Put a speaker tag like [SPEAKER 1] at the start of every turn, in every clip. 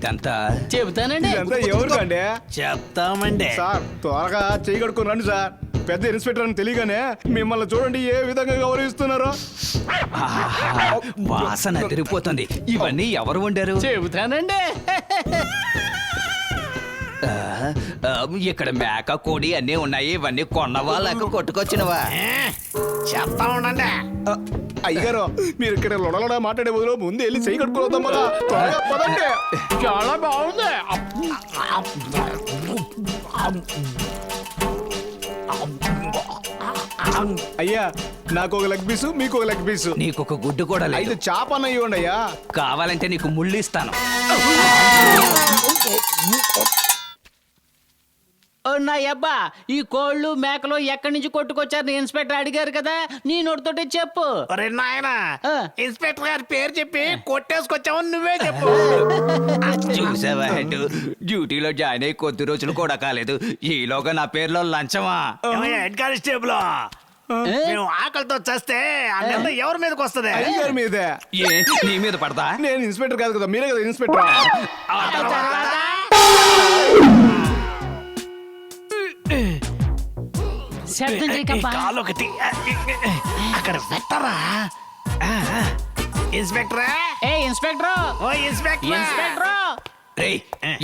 [SPEAKER 1] ఇదంతా?
[SPEAKER 2] చెబుతానండి.
[SPEAKER 3] ఇదంతా ఎవరికండి?
[SPEAKER 2] చెప్తామండి.
[SPEAKER 3] సార్ త్వరగా చేయి కడుక్కొని రండి సార్. పెద్ద ఇన్స్పెక్టర్ అని తెలియగానే మిమ్మల్ని చూడండి ఏ విధంగా గౌరవిస్తున్నారో.
[SPEAKER 1] ఆహా, వాసన తిరిగిపోతుంది. ఇవన్నీ ఎవరు వండారు?
[SPEAKER 2] చెబుతానండి.
[SPEAKER 1] ఇక్కడ మేక కోడి అన్నీ ఉన్నాయి. ఇవన్నీ కొన్నవా లేక కొట్టుకొచ్చినవా?
[SPEAKER 2] చెప్తా ఉండండి.
[SPEAKER 3] అయ్యగారు మీరు ఇక్కడ లొడలొడ మాట్లాడే బదులు ముందు వెళ్ళి చేయి కడుక్కోవద్దాం కదా. త్వరగా పదండి.
[SPEAKER 2] చాలా బాగుంది.
[SPEAKER 3] అయ్యా నాకు ఒక లెగ్ పీసు, మీకు ఒక లెగ్ పీసు.
[SPEAKER 1] నీకొక గుడ్డు కూడా లేదు.
[SPEAKER 3] 5 చేప ఇవ్వండి అయ్యా.
[SPEAKER 1] కావాలంటే నీకు ముళ్ళు ఇస్తాను.
[SPEAKER 2] నా అబ్బా, ఈ కోళ్ళు మేకలు ఎక్కడి నుంచి కొట్టుకొచ్చారు ఇన్స్పెక్టర్ అడిగారు కదా, నీ నోటితోటి చెప్పు.
[SPEAKER 4] నాయనా,
[SPEAKER 2] ఆ.
[SPEAKER 4] ఇన్స్పెక్టర్ గారి పేరు చెప్పి కొట్టేసుకొచ్చావు, నువ్వే చెప్పు.
[SPEAKER 1] చూసావా హెడ్, డ్యూటీలో జాయిన్ అయ్యి కొద్ది రోజులు కూడా కాలేదు. ఈలోగా నా పేరులో లంచమా?
[SPEAKER 4] హెడ్ కానిస్టేబుల్, మేము ఆకలితో చస్తే ఆ నింద ఎవరి మీదకి వస్తుంది?
[SPEAKER 3] అయ్యగారి మీదే.
[SPEAKER 1] ఏ నీ మీద పడతా?
[SPEAKER 3] నేను ఇన్స్పెక్టర్ కాదు కదా, మీరే కదా ఇన్స్పెక్టర్.
[SPEAKER 2] శబ్దం చేయకబ్బా.
[SPEAKER 4] కాలొకటి అక్కడ పెట్టరా. ఇన్స్పెక్టరా,
[SPEAKER 2] ఏ ఇన్స్పెక్టర్,
[SPEAKER 4] ఓ ఇన్స్పెక్టర్.
[SPEAKER 2] ఇన్స్పెక్టర్
[SPEAKER 1] రేయ్,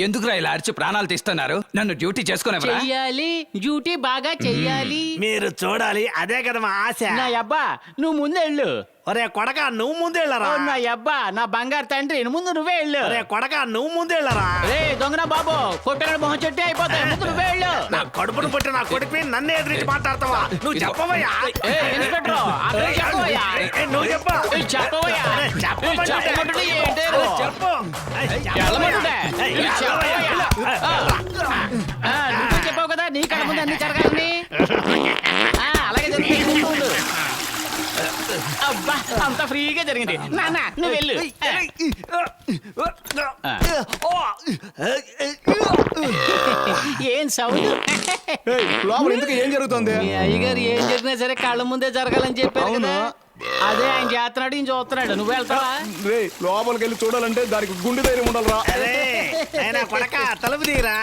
[SPEAKER 1] ఎందుకురా ఇలా అరిచి ప్రాణాలు తీస్తున్నారు? నన్ను డ్యూటీ చేసుకునేవరా?
[SPEAKER 2] చెయ్యాలి, డ్యూటీ బాగా చెయ్యాలి.
[SPEAKER 4] మీరు చూడాలి, అదే కదా మా ఆశ.
[SPEAKER 2] నా అబ్బా, నువ్వు ముందు వెళ్ళు.
[SPEAKER 4] ఒరే కొడక, నువ్వు ముందెళ్ళరా.
[SPEAKER 2] నా అబ్బా, నా బంగారు తండ్రి, ముందు నువ్వే వెళ్ళు.
[SPEAKER 4] ఒరే కొడక, నువ్వు ముందెళ్ళరా.
[SPEAKER 2] రే దొంగన బాబు, కొట్టిన మొహం చెట్టు అయిపోతాయి. ముందు నువ్వే వెళ్ళు.
[SPEAKER 4] నా కడుపును పుట్టి నా కొడుకు నన్ను ఎదురించి మాట్లాడతావా? నువ్వు చెప్పవయ్యా.
[SPEAKER 2] ఏ ఇన్స్పెక్టర్, అక్కడ చెప్పవయ్యా.
[SPEAKER 4] నువ్వు చెప్పు.
[SPEAKER 2] ఏ, చెప్పవయ్యా.
[SPEAKER 4] చెప్పమంటుంటే.
[SPEAKER 2] ఏ, చెప్పమంటుంటే ఏంటేరు?
[SPEAKER 4] చెప్పు.
[SPEAKER 2] వెళ్ళమంటుంటే. ఏ, చెప్పవయ్యా. నువ్వే చెప్పావు కదా, నీ కళ్ళ ముందు అన్ని జరగాలని. అలాగే జరుగుతుంది. అబ్బా, అంత ఫ్రీగా జరిగింది. నాన్న నువ్వు వెళ్ళు. ఏం సౌండ్?
[SPEAKER 3] ఏయ్, లోపల ఎందుకు ఏం జరుగుతుంది?
[SPEAKER 2] మీ అయ్యగారు ఏం జరిగినా సరే కళ్ళ ముందే జరగాలని చెప్పారు కదా.
[SPEAKER 3] అవునా?
[SPEAKER 2] అదే ఆయన చేస్తున్నాడు, ఈయన చూస్తున్నాడు. నువ్వు వెళ్తావా?
[SPEAKER 3] రే లోపలికి వెళ్ళి చూడాలంటే దానికి గుండె ధైర్యం ఉండాలరా.
[SPEAKER 4] అరే అయినా కొడక, తలుపు తీరా.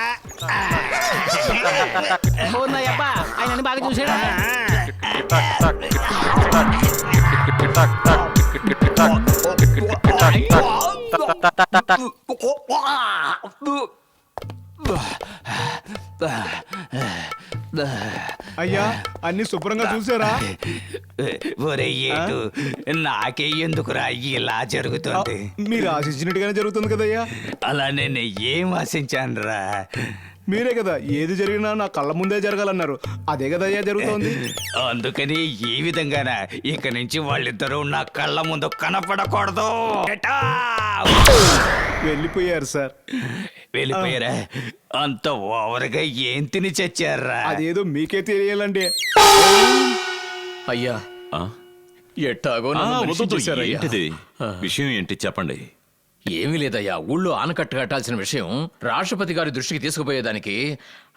[SPEAKER 2] అబ్బా, ఆయన అన్ని బాగా చూసాడా?
[SPEAKER 3] అయ్యా అన్ని శుభ్రంగా చూసారా?
[SPEAKER 1] ఒరే ఏటు, నాకే ఎందుకురా ఇలా జరుగుతుంది?
[SPEAKER 3] మీరు ఆశించినట్టుగానే జరుగుతుంది కదయ్యా.
[SPEAKER 1] అలా నేను ఏం ఆశించానురా?
[SPEAKER 3] మీరే కదా ఏది జరిగినా నా కళ్ళ ముందే జరగాలన్నారు. అదే కదయ్యా జరుగుతోంది.
[SPEAKER 1] అందుకని ఈ విధంగానా ఇక నుంచి వాళ్ళిద్దరూ నా కళ్ళ ముందు కనపడకూడదు. Get out!
[SPEAKER 3] వెళ్ళిపోయారు సార్.
[SPEAKER 1] వెళ్ళిపోయారా? అంత ఓవర్గా ఏం తిని చచ్చారా?
[SPEAKER 3] అదేదో మీకే తెలియాలండి.
[SPEAKER 5] అయ్యా, ఎట్టాగో
[SPEAKER 6] ఆ,
[SPEAKER 5] నన్ను మనిషి
[SPEAKER 6] వద్దు,
[SPEAKER 5] చేశారయ్యా.
[SPEAKER 6] ఏంటిది విషయం ఏంటి చెప్పండి.
[SPEAKER 5] ఏమీ లేదయ్యా, ఊళ్ళో ఆనకట్ట కట్టాల్సిన విషయం రాష్ట్రపతి గారి దృష్టికి తీసుకుపోయేదానికి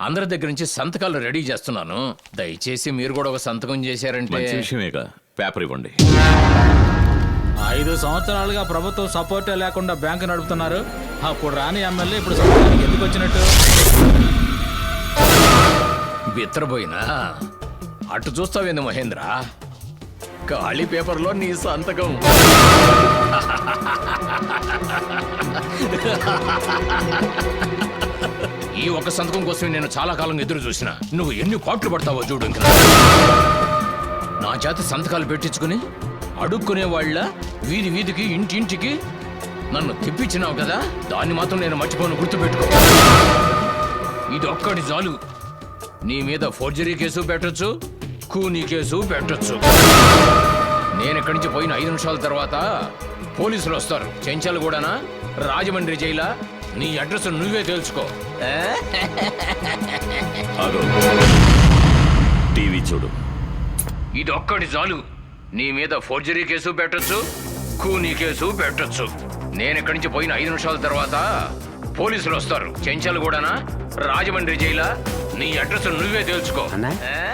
[SPEAKER 5] అందరి దగ్గర నుంచి సంతకాలు రెడీ చేస్తున్నాను. దయచేసి మీరు కూడా ఒక సంతకం చేశారంటే.
[SPEAKER 6] మంచి విషయమేగా, పేపర్ ఇవ్వండి.
[SPEAKER 7] 5 సంవత్సరాలుగా ప్రభుత్వం సపోర్టే లేకుండా బ్యాంకు నడుపుతున్నారు. అప్పుడు రాని ఎమ్మెల్యే ఇప్పుడు సంతకానికి ఎందుకు వచ్చినట్టు?
[SPEAKER 5] బిత్రపోయినా అటు చూస్తావేంది మహేంద్ర? ఖాళీ పేపర్లో నీ సంతకం. ఈ ఒక్క సంతకం కోసం నేను చాలా కాలం ఎదురు చూసిన. నువ్వు ఎన్ని పాటలు పడతావో చూడు. ఇంకా నా చేత సంతకాలు పెట్టించుకుని అడుక్కునే వాళ్ళ వీధి వీధికి ఇంటింటికి నన్ను తెప్పించినావు కదా, దాన్ని మాత్రం నేను మర్చిపోను, గుర్తుపెట్టుకో. ఇది ఒక్కటి చాలు. నీ మీద ఫోర్జరీ కేసు పెట్టొచ్చు, కూనీ కేసు పెట్టొచ్చు. నేను ఇక్కడి నుంచి పోయిన 5 నిమిషాల తర్వాత పోలీసులు వస్తారు. చెంచల్ కూడానా, రాజమండ్రి జైలా, నీ అడ్రస్ నువ్వే తెలుసుకో.
[SPEAKER 6] ఆగు. టీవీ చూడు.
[SPEAKER 5] ఇది ఒక్కటి చాలు. నీ మీద ఫోర్జరీ కేసు పెట్టొచ్చు, కూనీ కేసు పెట్టొచ్చు. నేను ఇక్కడి నుంచి పోయిన 5 నిమిషాల తర్వాత పోలీసులు వస్తారు. చెంచల్ కూడానా, రాజమండ్రి జైలా, నీ అడ్రస్ నువ్వే తెలుసుకో.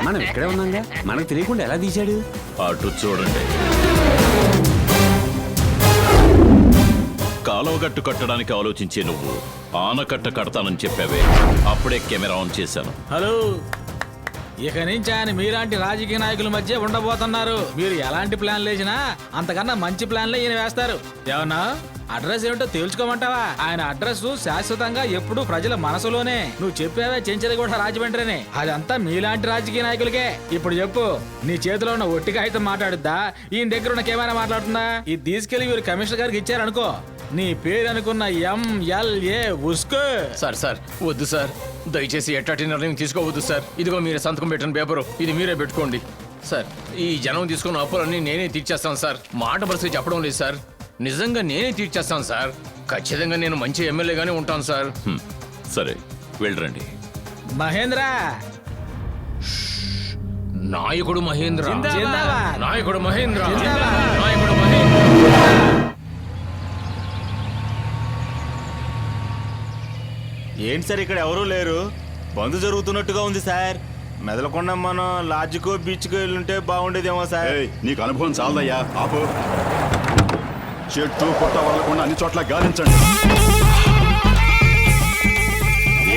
[SPEAKER 8] మనం ఇక్కడే ఉన్నాగా, మనకు తెలియకుండా ఎలా తీశాడు?
[SPEAKER 6] అటు చూడండి. కాలువగట్టు కట్టడానికి ఆలోచించే నువ్వు ఆనకట్ట కడతానని చెప్పావే, అప్పుడే కెమెరా ఆన్ చేశాను.
[SPEAKER 7] హలో, ఇక నుంచి ఆయన మీలాంటి రాజకీయ నాయకుల మధ్య ఉండబోతున్నారు. మీరు ఎలాంటి ప్లాన్లు వేసినా అంతకన్నా మంచి ప్లాన్లే ఈయన వేస్తారు. ఏమన్నా అడ్రస్ ఏమిటో తేల్చుకోమంటావా? ఆయన అడ్రస్ శాశ్వతంగా ఎప్పుడూ ప్రజల మనసులోనే. నువ్వు చెప్పావే చెంచరి కూడా రాజమండ్రిని, అదంతా మీలాంటి రాజకీయ నాయకులకే. ఇప్పుడు చెప్పు, నీ చేతిలో ఉన్న ఒట్టి కాగితం మాట్లాడుద్దా, ఈయన దగ్గర ఉన్న కెమెరా మాట్లాడుతుందా? ఇది తీసుకెళ్లి వీరు కమిషనర్ గారికి ఇచ్చారనుకో, నీ పేరు అనుకున్న MLA ఉస్కో.
[SPEAKER 5] సార్ సార్ వద్దు సార్, దయచేసి ఎట్లాంటి నిర్ణయం తీసుకోవద్దు సార్. ఇదిగో మీరు సంతకం పెట్టిన పేపరు, ఇది మీరే పెట్టుకోండి సార్. ఈ జనం తీసుకున్న అప్పులన్నీ నేనే తీర్చేస్తాను సార్. మాట పరిస్థితి చెప్పడం లేదు సార్, నిజంగా నేనే తీర్చేస్తాను సార్. ఖచ్చితంగా నేను మంచి ఎమ్మెల్యేగానే ఉంటాను సార్.
[SPEAKER 6] సరే వెళ్ళరండి.
[SPEAKER 7] మహేంద్ర,
[SPEAKER 5] నాయకుడు మహేంద్ర,
[SPEAKER 7] జిందాబాద్.
[SPEAKER 5] నాయకుడు మహేంద్ర,
[SPEAKER 7] జిందాబాద్.
[SPEAKER 5] నాయకుడు మహేంద్ర.
[SPEAKER 9] ఏంటి సార్ ఇక్కడ ఎవరూ లేరు? బంద్ జరుగుతున్నట్టుగా ఉంది సార్. మెదలకుండా మనం లాడ్జ్కో బీచ్కో వెళ్ళుంటే బాగుండేదేమో సార్.
[SPEAKER 3] నీకు అనుభవం చాలదయ్యా, ఆపు. చెట్టు పుట్ట వదలకుండా అన్ని చోట్ల గాలించండి.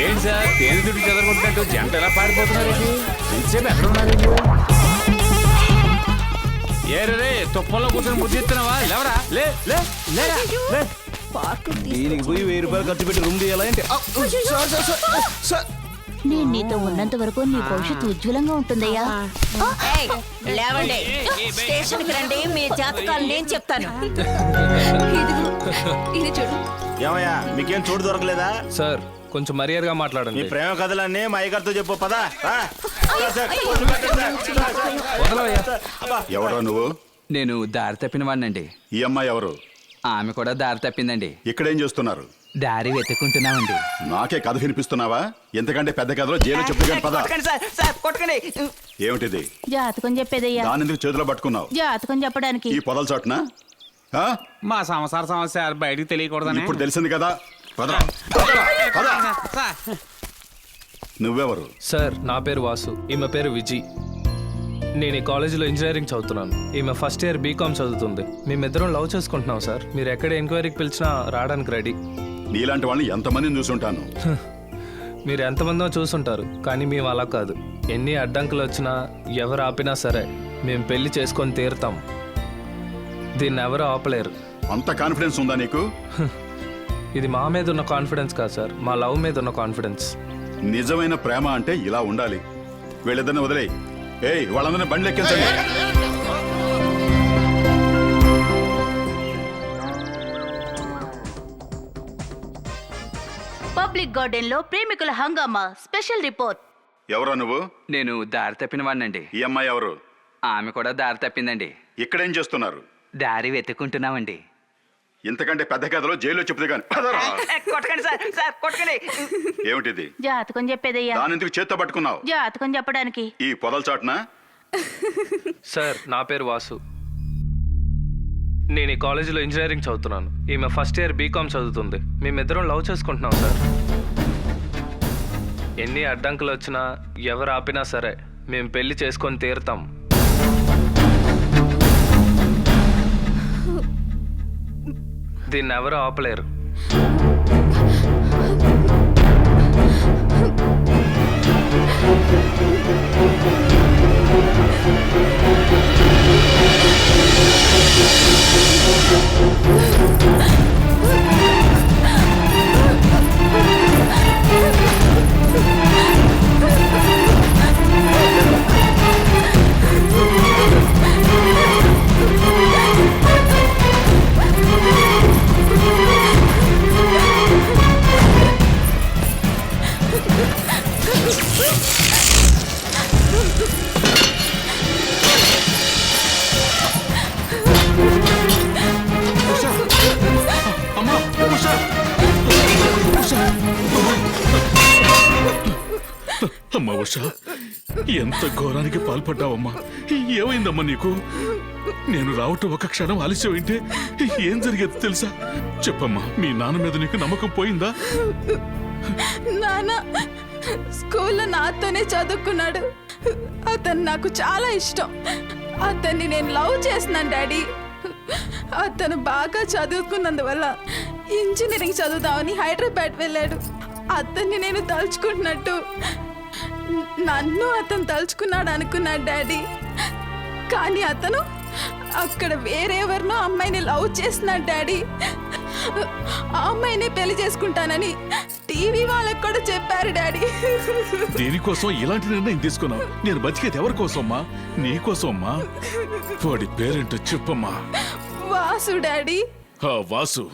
[SPEAKER 8] ఏంటి సార్ తేనె తుడి చెదరగొట్టినట్టు జంట ఎలా పారిపోతున్నారు? ఇంతసేపు ఎక్కడ ఉన్నారు? ఏరే తుప్పల్లో కూర్చొని బుద్ధి ఇస్తున్నావా? లేవరా, లే లే లేరా, లే.
[SPEAKER 3] దీనికి పోయి 1000 రూపాయలు ఖర్చు పెట్టి రూమ్ తీయాలంటే
[SPEAKER 10] నేను నీతో ఉన్నంత వరకు నీ భవిష్యత్తు ఉజ్వలంగా ఉంటుందయ్యా.
[SPEAKER 11] లేవండి, స్టేషన్ కి రండి, మీ జాతకాలు నేను చెప్తాను.
[SPEAKER 10] ఇది చూడు.
[SPEAKER 9] ఏమయ్యా మీకేం చోటు దొరకలేదా?
[SPEAKER 7] సార్ కొంచెం మర్యాదగా
[SPEAKER 9] మీ
[SPEAKER 7] మాట్లాడండి.
[SPEAKER 9] ప్రేమ కథలన్నీ మా అయ్యగారితో చెప్పు పదా.
[SPEAKER 3] ఎవరా నువ్వు?
[SPEAKER 1] నేను దారి తప్పిన వాడినండి.
[SPEAKER 3] ఈ అమ్మాయి ఎవరు?
[SPEAKER 1] ఆమె కూడా దారి తప్పిందండి.
[SPEAKER 3] ఇక్కడేం చేస్తున్నారు?
[SPEAKER 1] దారి వెతుక్కుంటున్నామండి.
[SPEAKER 3] నాకే కథ వినిపిస్తున్నావా? ఎంతకంటే పెద్ద కథలో జైలు చెప్పుగాని పద. ఏమిటిది?
[SPEAKER 10] జాతకం చెప్పేదయ్యా.
[SPEAKER 3] దాని ఎందుకు చేతిలో పట్టుకున్నావు?
[SPEAKER 10] జాతకం చెప్పడానికి.
[SPEAKER 3] ఈ పొదల చాటున
[SPEAKER 8] మా సంసార సమస్య బయటికి తెలియకూడదని.
[SPEAKER 3] ఇప్పుడు తెలిసింది కదా, పదరా, పదరా, పద. నువ్వెవరు?
[SPEAKER 7] సార్ నా పేరు వాసు, ఈమె పేరు విజి. నేను ఈ కాలేజీలో ఇంజనీరింగ్ చదువుతున్నాను. ఈమె ఫస్ట్ ఇయర్ బీకామ్ చదువుతుంది. మేమిద్దరం లవ్ చేసుకుంటున్నాం సార్. మీరు ఎక్కడ ఎంక్వైరీకి పిలిచినా రావడానికి రెడీ.
[SPEAKER 3] నీలాంటి వాళ్ళని ఎంతమందిని చూసుంటాను.
[SPEAKER 7] మీరు ఎంతమందో చూసుంటారు, కానీ మేము అలా కాదు. ఎన్ని అడ్డంకులు వచ్చినా ఎవరు ఆపినా సరే మేము పెళ్లి చేసుకొని తీరుతాం. దీన్ని ఎవరు ఆపలేరు.
[SPEAKER 3] అంత కాన్ఫిడెన్స్ ఉందా నీకు?
[SPEAKER 7] ఇది మా మీద ఉన్న కాన్ఫిడెన్స్ కాదు సార్, మా లవ్ మీద ఉన్న కాన్ఫిడెన్స్.
[SPEAKER 3] నిజమైన ప్రేమ అంటే ఇలా ఉండాలి. వీళ్ళిద్దరిని వదిలేయి. ఏయ్, వాళ్ళందరినీ బండి ఎక్కించండి.
[SPEAKER 10] పబ్లిక్ గార్డెన్ లో ప్రేమికుల హంగామా స్పెషల్ రిపోర్ట్.
[SPEAKER 3] ఎవరా నువ్వు?
[SPEAKER 1] నేను దారి తప్పిన వాడినండి.
[SPEAKER 3] ఈ అమ్మాయి ఎవరు?
[SPEAKER 1] ఆమె కూడా దారి తప్పిందండి.
[SPEAKER 3] ఇక్కడేం చేస్తున్నారు?
[SPEAKER 1] దారి వెతుక్కుంటున్నామండి.
[SPEAKER 3] ఇంతకంటే పెద్ద కథలో జైల్లో చెప్తే గాని పదరా. ఏమిటిది?
[SPEAKER 10] జాతకం చెప్పేదయ్యా.
[SPEAKER 3] దాని ఎందుకు చేత్తో పట్టుకున్నావు?
[SPEAKER 10] జాతకం చెప్పడానికి.
[SPEAKER 3] ఈ పొదల చాటున.
[SPEAKER 7] సార్ నా పేరు వాసు, నేను ఈ కాలేజీలో ఇంజనీరింగ్ చదువుతున్నాను. ఈమె ఫస్ట్ ఇయర్ బీకామ్ చదువుతుంది. మేమిద్దరం లవ్ చేసుకుంటున్నాం సార్. ఎన్ని అడ్డంకులు వచ్చినా ఎవరు ఆపినా సరే మేము పెళ్లి చేసుకొని తీరుతాం. దీన్ని ఎవరు ఆపలేరు.
[SPEAKER 12] అమ్మా ఉషా, ఎంత ఘోరానికి పాల్పడ్డావమ్మా. ఏమైందమ్మా నీకు? నేను రావటం ఒక క్షణం ఆలస్యం అయితే ఏం జరిగేది తెలుసా? చెప్పమ్మా, మీ నాన్న మీద నీకు నమ్మకం పోయిందా?
[SPEAKER 11] నాన్న స్కూల్లో నాతోనే చదువుకున్నాడు. అతను నాకు చాలా ఇష్టం. అతన్ని నేను లవ్ చేస్తున్నాను డాడీ. అతను బాగా చదువుకున్నందువల్ల
[SPEAKER 13] ఇంజనీరింగ్ చదువుతామని హైదరాబాద్ వెళ్ళాడు. అతన్ని నేను తలుచుకుంటున్నట్టు నన్ను అతను తలుచుకున్నాడు అనుకున్నాడు డాడీ. కానీ అతను అక్కడ వేరెవరినో అమ్మాయిని లవ్ చేస్తున్నాడు డాడీ. ఆ అమ్మాయిని పెళ్లి చేసుకుంటానని టీవీ వాళ్ళకు కూడా చెప్పారు డాడీ.
[SPEAKER 12] దీనికోసం ఇలాంటి నిర్ణయం తీసుకున్నావు? నేను బతికేది ఎవరి కోసమ్మా? నీ కోసమ్మా. వాడి పేరేంటో చెప్పమ్మా.
[SPEAKER 13] వాసు డాడీ.
[SPEAKER 12] ఆ వాసు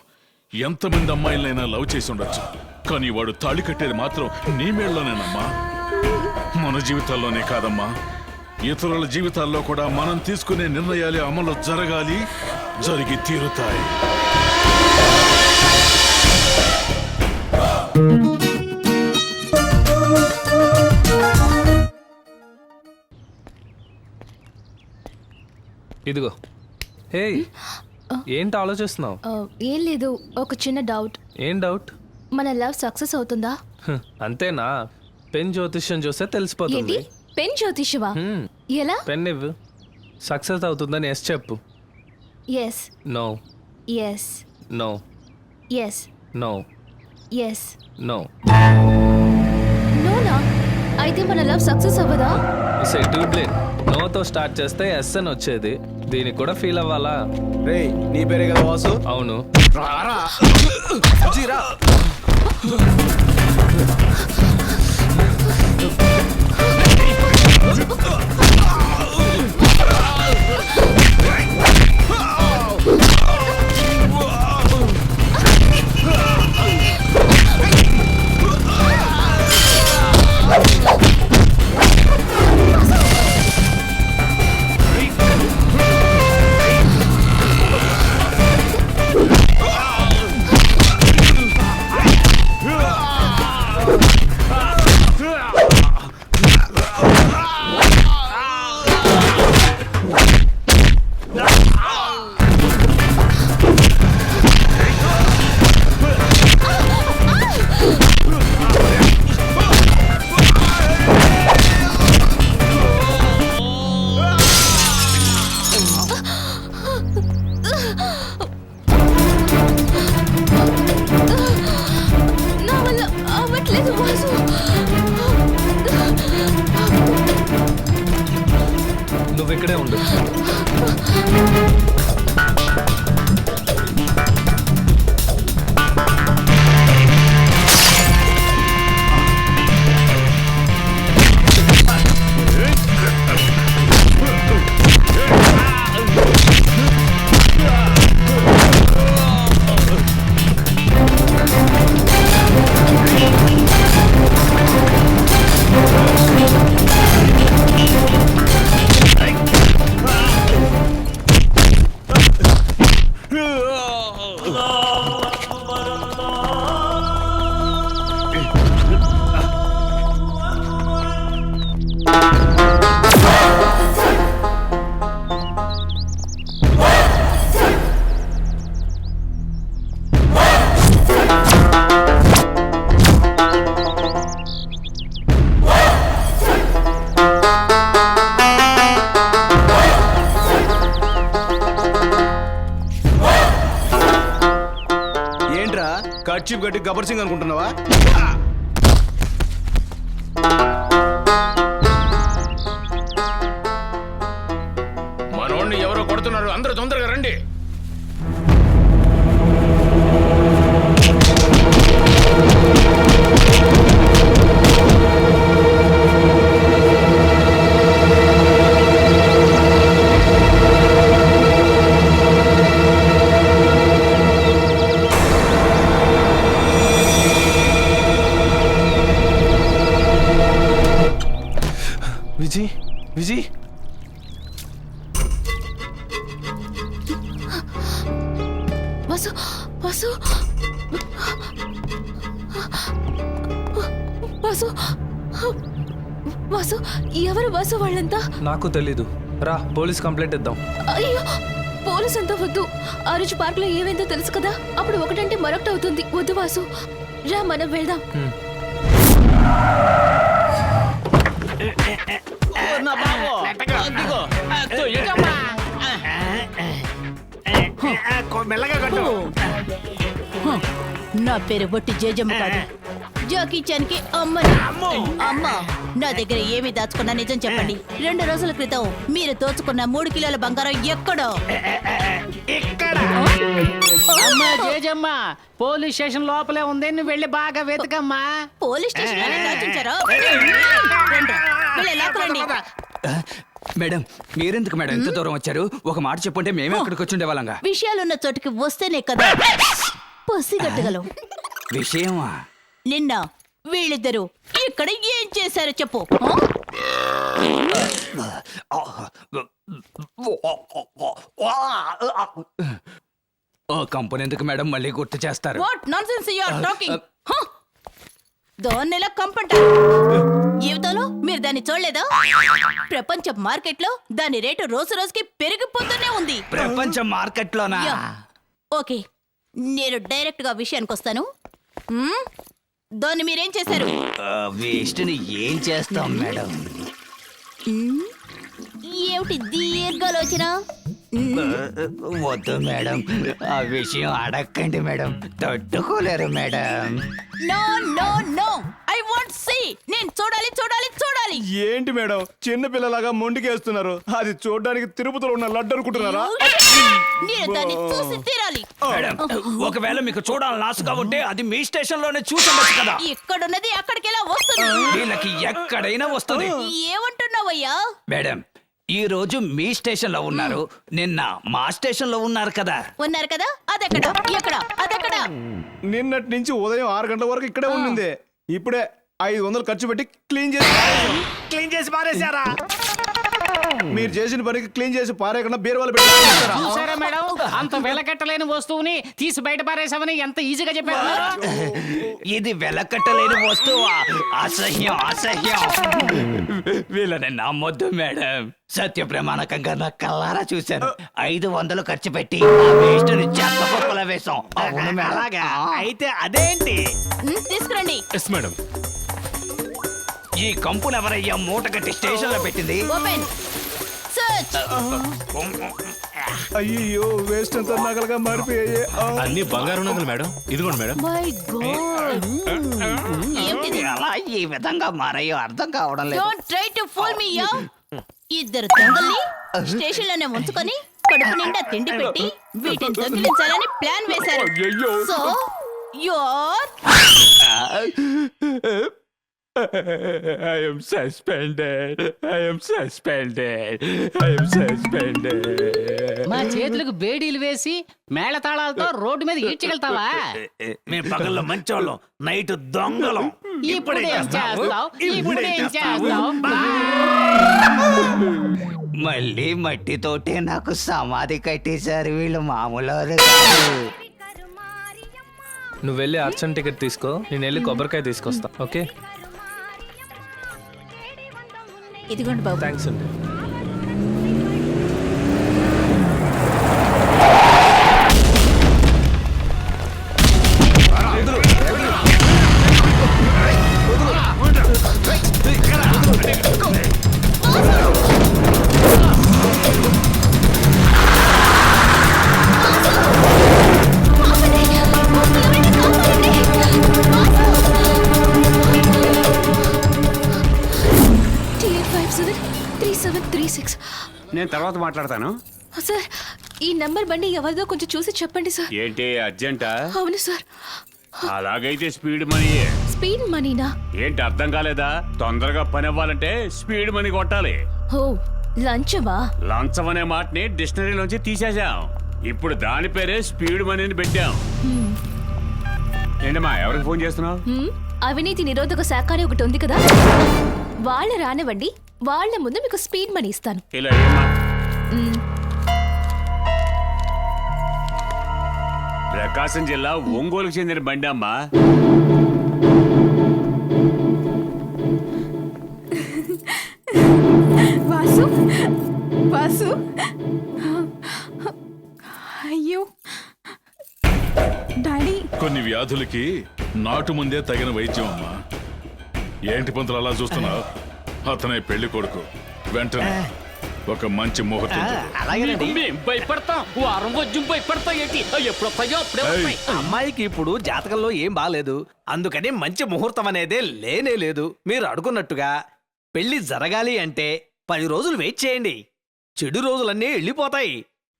[SPEAKER 12] ఎంతమంది అమ్మాయిలైనా లవ్ చేసి ఉండొచ్చు, కానీ వాడు తాళి కట్టేది మాత్రం నీ మేళ్ళలోనేనమ్మా. మన జీవితాల్లోనే కాదమ్మా, ఇతరుల జీవితాల్లో కూడా మనం తీసుకునే నిర్ణయాలు అమలు జరగాలి, జరిగి తీరుతాయి.
[SPEAKER 14] ఇదిగో. హే, ఏంటి ఆలోచిస్తున్నావు?
[SPEAKER 10] ఏం లేదు, ఒక చిన్న డౌట్.
[SPEAKER 14] ఏం డౌట్?
[SPEAKER 10] మన లవ్ సక్సెస్ అవుతుందా?
[SPEAKER 14] అంతేనా? పెన్ జ్యోతిష్యం చూస్తే తెలిసిపోతుంది.
[SPEAKER 10] పెన్ జ్యోతిష్యమా? ఎలా?
[SPEAKER 14] పెన్ ఇవ్వు. సక్సెస్ అవుతుందని ఎస్ చెప్పు.
[SPEAKER 10] Yes.
[SPEAKER 14] No.
[SPEAKER 10] Yes.
[SPEAKER 14] No.
[SPEAKER 10] Yes.
[SPEAKER 14] No.
[SPEAKER 10] Yes.
[SPEAKER 14] No.
[SPEAKER 10] నోనా? అయితే మన లవ్ సక్సెస్ అవ్వదా?
[SPEAKER 14] సెటిల్బ్లేట్ నోతో స్టార్ట్ చేస్తే ఎస్ అని వచ్చేది. దీనికి కూడా ఫీల్ అవ్వాలా?
[SPEAKER 3] రే, నీ పేరే కదా వాసు?
[SPEAKER 14] అవును.
[SPEAKER 3] రారా. జీరా.
[SPEAKER 14] నువ్వు ఇక్కడే ఉండు.
[SPEAKER 3] కర్చీఫ్ గట్టి గబ్బర్ సింగ్ అనుకుంటున్నావా?
[SPEAKER 5] మనోడిని ఎవరో కొడుతున్నారు, అందరూ తొందరగా రండి.
[SPEAKER 14] విజయ్, విజయ్,
[SPEAKER 10] వాసు, వాసు, వాసు, వాసు, ఎవరు వాసు వాళ్ళంతా?
[SPEAKER 14] నాకు తెలీదు. రా, పోలీస్ కంప్లైంట్ ఇద్దాం.
[SPEAKER 10] అయ్యో, పోలీస్ అంతా వద్దు. ఆ రోజు పార్క్ లో ఏమైందో తెలుసు కదా, అప్పుడు ఒకటంటే మరొకటి అవుతుంది. వద్దు వాసు, రా మనం వెళ్దాం.
[SPEAKER 4] మెల్లగా కట్టు.
[SPEAKER 11] నా పేరు బొట్టి జేజమ్మ కాదు, జాకీ చాన్ కి అమ్మని. అమ్మ, నా దగ్గర ఏమి దాచుకున్నా నిజం చెప్పండి. 2 రోజుల క్రితం మీరు దోచుకున్న 3 కిలోల బంగారం ఎక్కడో?
[SPEAKER 2] అమ్మా జేజమ్మ, పోలీస్ స్టేషన్ లోపలే ఉంది, నువ్వు వెళ్ళి బాగా వెతకమ్మా.
[SPEAKER 11] పోలీస్ స్టేషన్ దాచించారా? లాక్కురండి.
[SPEAKER 1] మేడం మీరెందుకు మేడం ఎంత దూరం వచ్చారు? ఒక మాట చెప్పుంటే మేమే అక్కడికి వచ్చి ఉండేవాళ్ళంగా.
[SPEAKER 11] విషయాలున్న చోటుకి వస్తేనే కదా పసిగట్టగలం.
[SPEAKER 1] విషయమా?
[SPEAKER 11] నిన్న వీళ్ళిద్దరూ ఇక్కడ ఏం చేశారో చెప్పు.
[SPEAKER 1] ఓ కంపెనీ ఎందుకు మేడం మళ్ళీ గుర్తు చేస్తారు?
[SPEAKER 11] What nonsense you are talking? దాన్నెలా కంపంటారు? జీవితంలో మీరు దాన్ని చూడలేదా? ప్రపంచ మార్కెట్ లో దాని రేటు రోజు రోజుకి పెరిగిపోతూనే ఉంది.
[SPEAKER 1] ప్రపంచ మార్కెట్ లోనా?
[SPEAKER 11] ఓకే, నేను డైరెక్ట్ గా విషయానికి వస్తాను. దాన్ని మీరేం చేశారు?
[SPEAKER 1] వేస్ట్ ని ఏం చేస్తాం మేడం?
[SPEAKER 11] ఏమిటి దీర్ఘాలోచన?
[SPEAKER 1] వద్దు మేడం, ఆ విషయం అడగండి మేడం, తట్టుకోలేరు madam.
[SPEAKER 11] No no no, I want see. నేను చూడాలి చూడాలి చూడాలి.
[SPEAKER 3] ఏంటి మేడం చిన్న పిల్లలాగా మొండికేస్తున్నారు? అది చూడడానికి తిరుపతిలో ఉన్న లడ్డు అనుకుంటున్నారా?
[SPEAKER 11] నేను దాన్ని చూసి తీరాలి.
[SPEAKER 1] మేడం ఒకవేళ మీకు చూడాలని ఆశగా ఉంటే అది మీ స్టేషన్ లోనే చూసుండొచ్చు కదా.
[SPEAKER 11] ఇక్కడున్నది అక్కడికి ఎలా వస్తుంది?
[SPEAKER 1] వీళ్ళకి ఎక్కడైనా వస్తుంది.
[SPEAKER 11] ఏమంటున్నావయ్యా?
[SPEAKER 1] మేడం ఈ రోజు మీ స్టేషన్ లో ఉన్నారు, నిన్న మా స్టేషన్ లో ఉన్నారు కదా.
[SPEAKER 11] ఉన్నారు కదా, అదెక్కడ ఎక్కడ అదెక్కడ?
[SPEAKER 3] నిన్నటి నుంచి ఉదయం 6 గంటల వరకు ఇక్కడే ఉండింది. ఇప్పుడే 500 ఖర్చు పెట్టి క్లీన్ చేసి
[SPEAKER 4] పారేశారా?
[SPEAKER 3] మీరు చేసిన పనికి క్లీన్ చేసి పారేయకుండా బీరువాలు పెట్టారా?
[SPEAKER 2] చూసారా మేడం, అంత వెలకట్టలేని వస్తువుని తీసి బయట పారేసామని ఎంత ఈజీగా చెప్పారు.
[SPEAKER 1] ఇది వెలకట్టలేని వస్తువా? అసహ్యం అసహ్యం. వీళ్ళని నమ్మొద్దు మేడం, సత్య ప్రమాణకంగా నా కల్లారా చూశాను. 500 ఖర్చు పెట్టి వేస్ట్ ని చెత్త కుప్పలో వేసాం. అవును మేడం.
[SPEAKER 4] అలాగా అయితే అదేంటి?
[SPEAKER 11] తీసుకురండి.
[SPEAKER 8] Yes madam.
[SPEAKER 1] ఈ కంపులు ఎవరయ్యా మూట కట్టి స్టేషన్ లో పెట్టింది?
[SPEAKER 11] Open search.
[SPEAKER 3] అయ్యో వేస్ట్ అంతా నగలుగా మారిపోయాయి.
[SPEAKER 8] అన్ని బంగారు నగలు మేడం. ఇదిగోండి మేడం.
[SPEAKER 11] మై గాడ్, ఏంటిది?
[SPEAKER 1] ఎలా ఈ విధంగా మారయ్యో అర్థం కావడం లేదు.
[SPEAKER 11] Don't try to fool me yeah. ఇద్దరు దొంగల్ని స్టేషన్ లోనే ఉంచుకొని కడుపు నిండా తిండి పెట్టి వీటిని దొంగిలించాలని ప్లాన్ వేశారు. So you are
[SPEAKER 1] I am suspended. I am suspended. I am suspended.
[SPEAKER 2] మా చేతులకు బేడీలు వేసి మేళతాళాలతో రోడ్డు మీద ఈడ్చగలుగుతావా?
[SPEAKER 4] మేము పగల్లో మంచోళ్ళం, నైట్ దొంగలం.
[SPEAKER 2] ఇప్పుడేం చేస్తావు? ఇప్పుడేం చేస్తావు?
[SPEAKER 1] మళ్ళీ మట్టితోటే నాకు సమాధి కట్టేశారు వీళ్ళు, మామూలు
[SPEAKER 14] నువ్వు వెళ్ళి అర్చన్ టికెట్ తీసుకో, నేను వెళ్ళి కొబ్బరికాయ తీసుకొస్తా. ఓకే
[SPEAKER 11] ఇదిగోండి బాబు.
[SPEAKER 14] థ్యాంక్స్ అండి.
[SPEAKER 8] నేను తర్వాత మాట్లాడతాను.
[SPEAKER 10] సార్ ఈ నంబర్ బండి ఎవరిదో కొంచెం చూసి చెప్పండి సార్.
[SPEAKER 8] ఏంటి అర్జెంటా?
[SPEAKER 10] అవును సార్.
[SPEAKER 8] అలాగైతే స్పీడ్ మనీ.
[SPEAKER 10] స్పీడ్ మనీనా?
[SPEAKER 8] ఏంటి అర్థం కాలేదా? తొందరగా పని అవ్వాలంటే స్పీడ్ మనీ కొట్టాలి.
[SPEAKER 10] ఓ లంచమా?
[SPEAKER 8] లంచం అనే మాటని డిక్షనరీలోంచి తీసేసాం. ఇప్పుడు దాని పేరే స్పీడ్ మనీని పెట్టాం. ఏంటమ్మా ఎవరికి ఫోన్ చేస్తున్నావు?
[SPEAKER 10] అవినీతి నిరోధక శాఖ అని ఒకటి ఉంది కదా, వాళ్ళ రానివ్వండి, వాళ్ళ ముందు మీకు స్పీడ్ మనీ ఇస్తాను.
[SPEAKER 8] ఇలా ఏమ్మా? ప్రకాశం జిల్లా ఒంగోలుకు చెందిన బండి అమ్మా.
[SPEAKER 13] వాసు వాసు, అయ్యో డాడీ.
[SPEAKER 12] కొన్ని వ్యాధులకి నాటు ముందే తగిన వైద్యం అమ్మా. ఏంటి పంతులు అలా చూస్తున్నావు? అతనే పెళ్లి కొడుకు. వెంటనే ఒక మంచి ముహూర్తం చూడు.
[SPEAKER 2] అలాగేనండి.
[SPEAKER 5] మేము భయపడతాం వారం వచ్చి భయపడతాం ఏంటి ఎప్పుడు వస్తాయో అప్పుడే వస్తాయి.
[SPEAKER 7] అమ్మాయికి ఇప్పుడు జాతకంలో ఏం బాలేదు, అందుకని మంచి ముహూర్తం అనేదే లేనే లేదు. మీరు అడుగున్నట్టుగా పెళ్లి జరగాలి అంటే 10 రోజులు వెయిట్ చేయండి. చెడు రోజులన్నీ వెళ్ళిపోతాయి,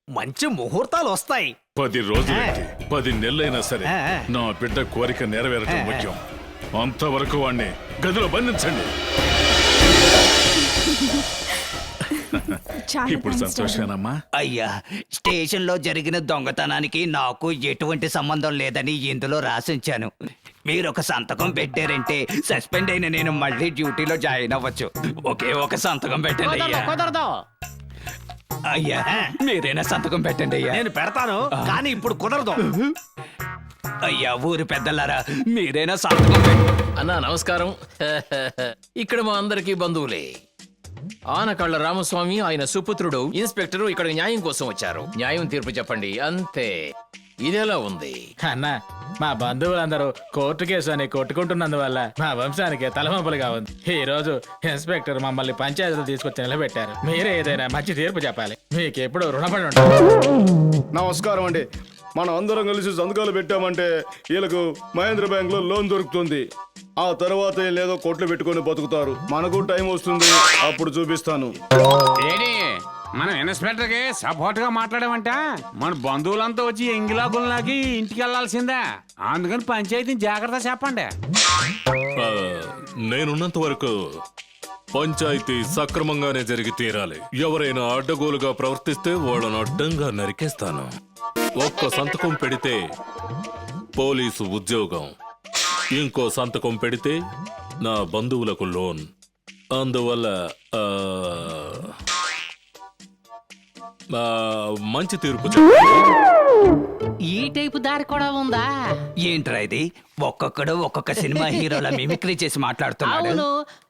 [SPEAKER 7] మంచి ముహూర్తాలు వస్తాయి.
[SPEAKER 12] 10 రోజులైతే 10 నెలలైనా సరే నా బిడ్డ కోరిక నెరవేరటం ముఖ్యం. అంతవరకు వాణ్ణి గదిలో బంధించండి. ఇప్పుడు సంతోషమేనమ్మా?
[SPEAKER 1] అయ్యా, స్టేషన్ లో జరిగిన దొంగతనానికి నాకు ఎటువంటి సంబంధం లేదని ఇందులో రాసించాను. మీరు ఒక సంతకం పెట్టారంటే సస్పెండ్ అయిన నేను మళ్ళీ డ్యూటీలో జాయిన్ అవ్వచ్చు. ఒకే ఒక సంతకం పెట్టండి అయ్యా.
[SPEAKER 2] కుదరదు.
[SPEAKER 1] అయ్యా, మీరైనా సంతకం పెట్టండి అయ్యా.
[SPEAKER 4] నేను పెడతాను, కానీ ఇప్పుడు కుదరదు.
[SPEAKER 1] అయ్యా, ఊరి పెద్దలారా, మీరైనా సంతకం పెట్టండి.
[SPEAKER 5] అన్నా నమస్కారం. ఇక్కడ మా అందరికీ బంధువులే. ఆనకళ్ళ రామస్వామి, ఆయన సుపుత్రుడు ఇన్స్పెక్టరు ఇక్కడ న్యాయం కోసం వచ్చారు. న్యాయం తీర్పు చెప్పండి అంతే. ఇదెలా ఉంది
[SPEAKER 7] అన్న, మా బంధువులందరూ కోర్టు కేసు అని కొట్టుకుంటున్నందువల్ల మా వంశానికి తలవంపులుగా ఉంది. ఈ రోజు ఇన్స్పెక్టర్ మమ్మల్ని పంచాయతీలు తీసుకొచ్చి నిలబెట్టారు. మీరే ఏదైనా మంచి తీర్పు చెప్పాలి. మీకు ఎప్పుడు రుణపడి ఉంటారు.
[SPEAKER 3] నమస్కారం అండి. మనం అందరం కలిసి సంతకాలు పెట్టామంటే వీళ్ళకు మహేంద్ర బ్యాంక్ లో లోన్ దొరుకుతుంది. ఆ తర్వాత లేదో కోట్లు పెట్టుకొని బతుకుతారు. మనకు టైం వస్తుంది, అప్పుడు చూపిస్తాను.
[SPEAKER 8] ఏడి మనం ఇన్స్పెక్టర్ కి సపోర్ట్ గా మాట్లాడామంట. మన బంధువులంతా వచ్చి ఎంగిలాగుల్లాకి ఇంటికి వెళ్లాల్సిందే. అందుకని పంచాయతీని జాగ్రత్త చెప్పండి.
[SPEAKER 12] నేనున్నంత వరకు పంచాయతీ సక్రమంగానే జరిగి తీరాలి. ఎవరైనా అడ్డగోలుగా ప్రవర్తిస్తే వాళ్ళను అడ్డంగా నరికేస్తాను. ఒక్క సంతకం పెడితే పోలీసు ఉద్యోగం, ఇంకో సంతకం పెడితే నా బంధువులకు లోన్. అందువల్ల మంచి తీర్పు
[SPEAKER 2] ఈ టైపు దారి కూడా ఉందా?
[SPEAKER 1] ఏంట్రా ఇది? ఒక్కొక్కడు ఒక్కొక్క సినిమా హీరోల మిమిక్రీ చేసి మాట్లాడుతున్నాడు.
[SPEAKER 2] అవును,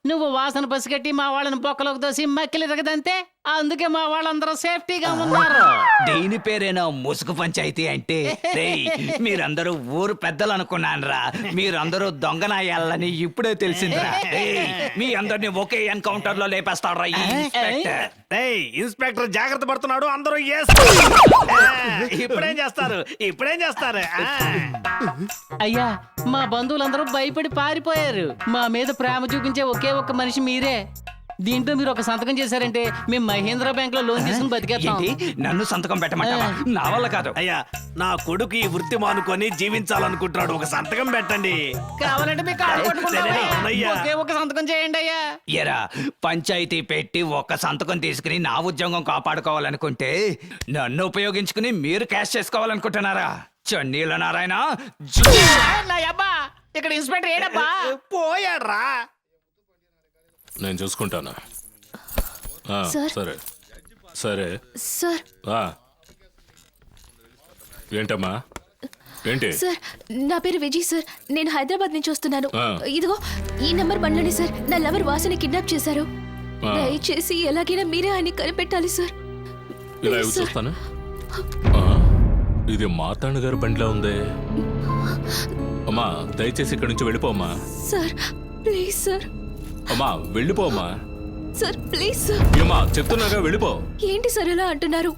[SPEAKER 2] నువ్వు వాసన పసిగట్టి మా వాళ్ళని బొక్కలోకి దోసి మక్కిలి రగదంతే. అందుకే మా వాళ్ళందరూ సేఫ్టీగా ఉన్నారు.
[SPEAKER 1] దీని పేరేనా ముసుగు పంచాయతీ అంటే? రేయ్, మీరందరూ ఊరు పెద్దలు అనుకున్నానరా. మీరందరూ దొంగనాయాలని ఇప్పుడే తెలిసిందిరా. రేయ్, మీ అందరినీ ఒకే ఎన్కౌంటర్ లో లేపేస్తాడ్రా ఈ ఇన్స్పెక్టర్.
[SPEAKER 4] ఇన్స్పెక్టర్ జాగ్రత్త పడుతున్నాడు. అందరూ ఇప్పుడేం చేస్తారు?
[SPEAKER 2] అయ్యా, మా బంధువులందరూ భయపడి పారిపోయారు. మా మీద ప్రేమ చూపించే ఒకే ఒక్క మనిషి మీరే. దీంట్లో మీరు ఒక సంతకం చేశారంటే మేము మహేంద్ర బ్యాంక్ లో లోన్ తీసుకుని బతికేస్తాం.
[SPEAKER 1] ఏంటి? నన్ను సంతకం పెట్టమంటావా? నా వల్ల కాదు.
[SPEAKER 4] అయ్యా, నా కొడుకు ఈ వృత్తి మానుకొని జీవించాలనుకుంటున్నాడు. ఒక సంతకం పెట్టండి.
[SPEAKER 2] కావాలంటే మీ కాళ్ళు పట్టుకుంటాం.
[SPEAKER 4] సరే, అవునయ్యా.
[SPEAKER 2] ఒకే ఒక సంతకం చేయండి అయ్యా.
[SPEAKER 1] ఎరా, పంచాయతీ పెట్టి ఒక్క సంతకం తీసుకుని నా ఉద్యోగం కాపాడుకోవాలనుకుంటే నన్ను ఉపయోగించుకుని మీరు క్యాష్ చేసుకోవాలనుకుంటున్నారా? చన్నీల నారాయణ
[SPEAKER 2] నా అబ్బా, ఇక్కడ ఇన్స్పెక్టర్ ఏడబ్బా?
[SPEAKER 4] పోయాడ్రా.
[SPEAKER 12] నేను చూసుకుంటాను.
[SPEAKER 10] సార్.
[SPEAKER 12] సరే సరే.
[SPEAKER 10] సార్.
[SPEAKER 12] ఏంటమ్మా? ఏంటి?
[SPEAKER 10] సార్, నా పేరు విజయ్ సార్. నేను హైదరాబాద్ నుంచి వస్తున్నాను. ఇదిగో ఈ నంబర్ బండ్లోనే సార్ నా లవర్ వాసుని కిడ్నాప్ చేశారు. దయచేసి ఎలాగైనా మీరే ఆయన కనిపెట్టాలి సార్.
[SPEAKER 12] ఇలా చూస్తాను. ఇది మాతాండ గారి బండిలో ఉంది. అమ్మా, దయచేసి ఇక్కడి నుంచి వెళ్ళిపోమ్మా.
[SPEAKER 10] Sir please sir.
[SPEAKER 12] అమ్మా, వెళ్ళిపోమ్మా.
[SPEAKER 10] Sir please sir.
[SPEAKER 12] ఏమ్మా, చెప్తున్నాగా వెళ్ళిపో.
[SPEAKER 10] ఏంటి సార్ ఎలా అంటున్నారు?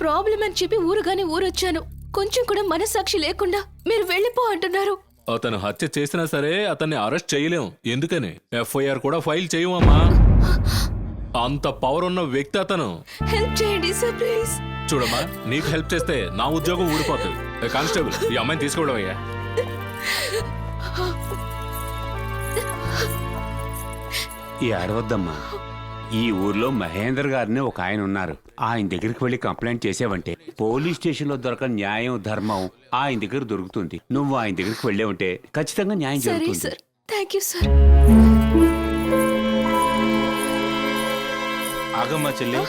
[SPEAKER 10] ప్రాబ్లం అని చెప్పి ఊరుగానే ఊరొచ్చాను. కొంచెం కూడా మనస్సాక్షి లేకుండా మీరు వెళ్ళిపో అంటున్నారు.
[SPEAKER 12] అతను హత్య చేసినా సరే అతన్ని అరెస్ట్ చేయలేం. ఎందుకని ఎఫ్ఐఆర్ కూడా ఫైల్ చేయమమ్మా. అంత పవర్ ఉన్న వ్యక్తి అతను.
[SPEAKER 10] హెల్ప్ చేయండి సార్ ప్లీజ్.
[SPEAKER 12] చూడమ్మా, నీకు హెల్ప్ చేస్తే నా ఉద్యోగం ఊడిపోతుంది. కానిస్టేబుల్, ఈ అమ్మాయిని తీసుకోవడం అయ్యా.
[SPEAKER 8] ఏడవద్దమ్మా. ఈ ఊర్లో మహేందర్ గారిని ఒక ఆయన ఉన్నారు. ఆయన దగ్గరికి వెళ్ళి కంప్లైంట్ చేసావంటే పోలీస్ స్టేషన్ లో దొరకని న్యాయం ధర్మం ఆయన దగ్గర దొరుకుతుంది. నువ్వు ఆయన దగ్గరికి వెళ్ళావంటే ఖచ్చితంగా న్యాయం జరుగుతుంది.
[SPEAKER 10] సరే సార్, థ్యాంక్ యూ సార్.
[SPEAKER 9] ఆగమ్మా చెల్లి,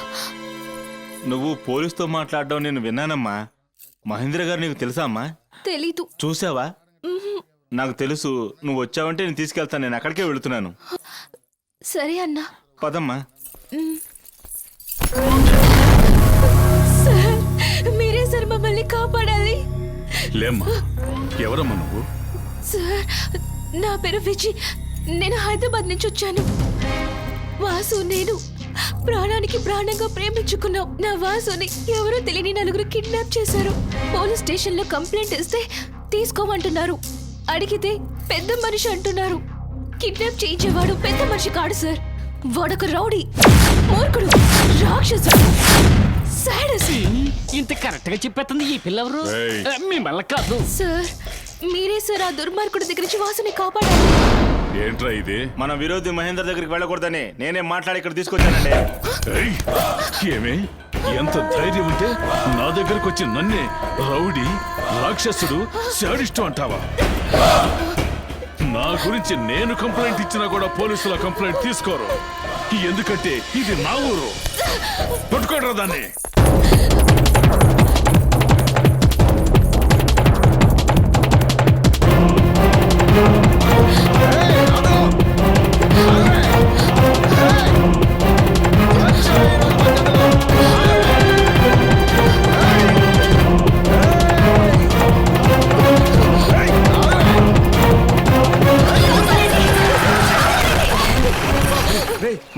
[SPEAKER 9] నువ్వు పోలీసుతో మాట్లాడడం నేను విన్నానమ్మా. మహేంద్ర గారు నీకు తెలుసా అమ్మా?
[SPEAKER 10] తెలీదు.
[SPEAKER 9] చూసావా? నాకు తెలుసు. నువ్వు వచ్చావంటే నేను తీసుకెళ్తాను. నేను అక్కడికే వెళుతున్నాను.
[SPEAKER 10] సరే అన్నా,
[SPEAKER 9] పదమ్మా.
[SPEAKER 10] సార్ మీరే సార్ మమ్మల్ని కాపాడాలి.
[SPEAKER 12] లేమ్మా, ఎవరమ్మా నువ్వు?
[SPEAKER 10] సార్, నా పేరు విజయ్. నేను హైదరాబాద్ నుంచి వచ్చాను. వాసు నేను ప్రాణానికి ప్రాణంగా ప్రేమించుకున్నాం నా వాసుని ఎవరో తెలియని నలుగురు కిడ్నాప్ చేశారు. పోలీస్ స్టేషన్ లో కంప్లైంట్ ఇస్తే తీసుకోమంటున్నారు. అడిగితే పెద్ద మనిషి అంటున్నారు. కిడ్నాప్ చేయించేవాడు పెద్ద మనిషి కాడు సార్, వాడొక రౌడీ, మూర్ఖుడు, రాక్షసుడు, సాడస్.
[SPEAKER 2] ఇంత కరెక్ట్ గా చెప్పేస్తుంది ఈ పిల్లవరు. మిమ్మల్ని కాదు
[SPEAKER 10] సార్, మీరే సార్ ఆ దుర్మార్గుడి దగ్గర నుంచి వాసుని కాపాడాలి.
[SPEAKER 12] ఏంట్రా ఇది?
[SPEAKER 9] మన విరోధి మహేందర్ దగ్గరికి వెళ్ళకూడదని నేనే మాట్లాడి ఇక్కడ తీసుకొచ్చానండి.
[SPEAKER 12] ఏమే, ఎంత ధైర్యం ఉంటే నా దగ్గరకు వచ్చి నన్నే రౌడీ, రాక్షసుడు, శాడిస్టు అంటావా? నా గురించి నేను కంప్లైంట్ ఇచ్చినా కూడా పోలీసుల కంప్లైంట్ తీసుకోరు. ఎందుకంటే ఇది నా ఊరు. పట్టుకోడరా దాన్ని.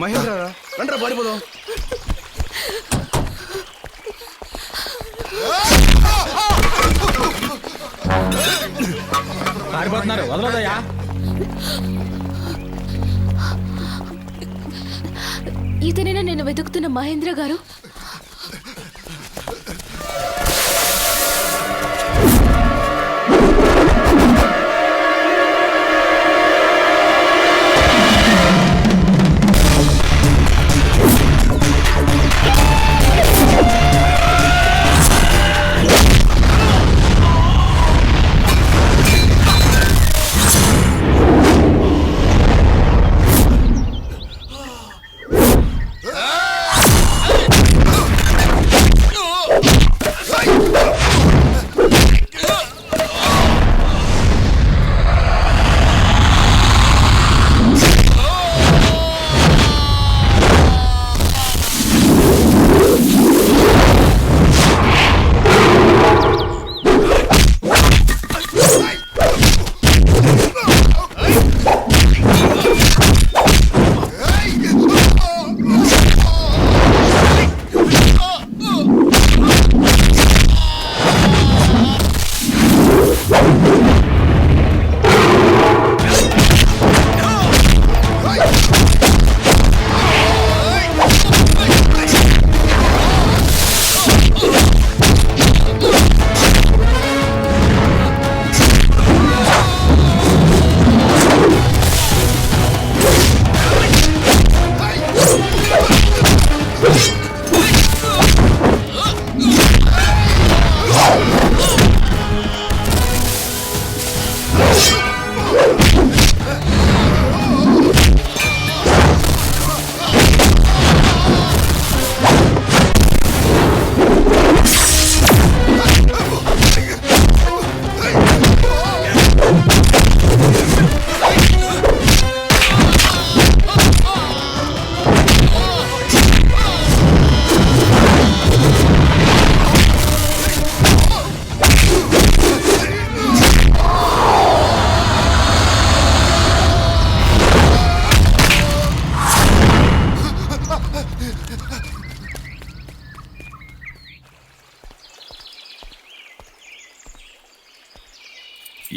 [SPEAKER 3] మహేంద్ర రండ్రా పారిపోదాం.
[SPEAKER 7] పారిపోతున్నారు, వదలదయ్యా.
[SPEAKER 10] ఇతనేనా నేను వెతుకుతున్న మహేంద్ర గారు?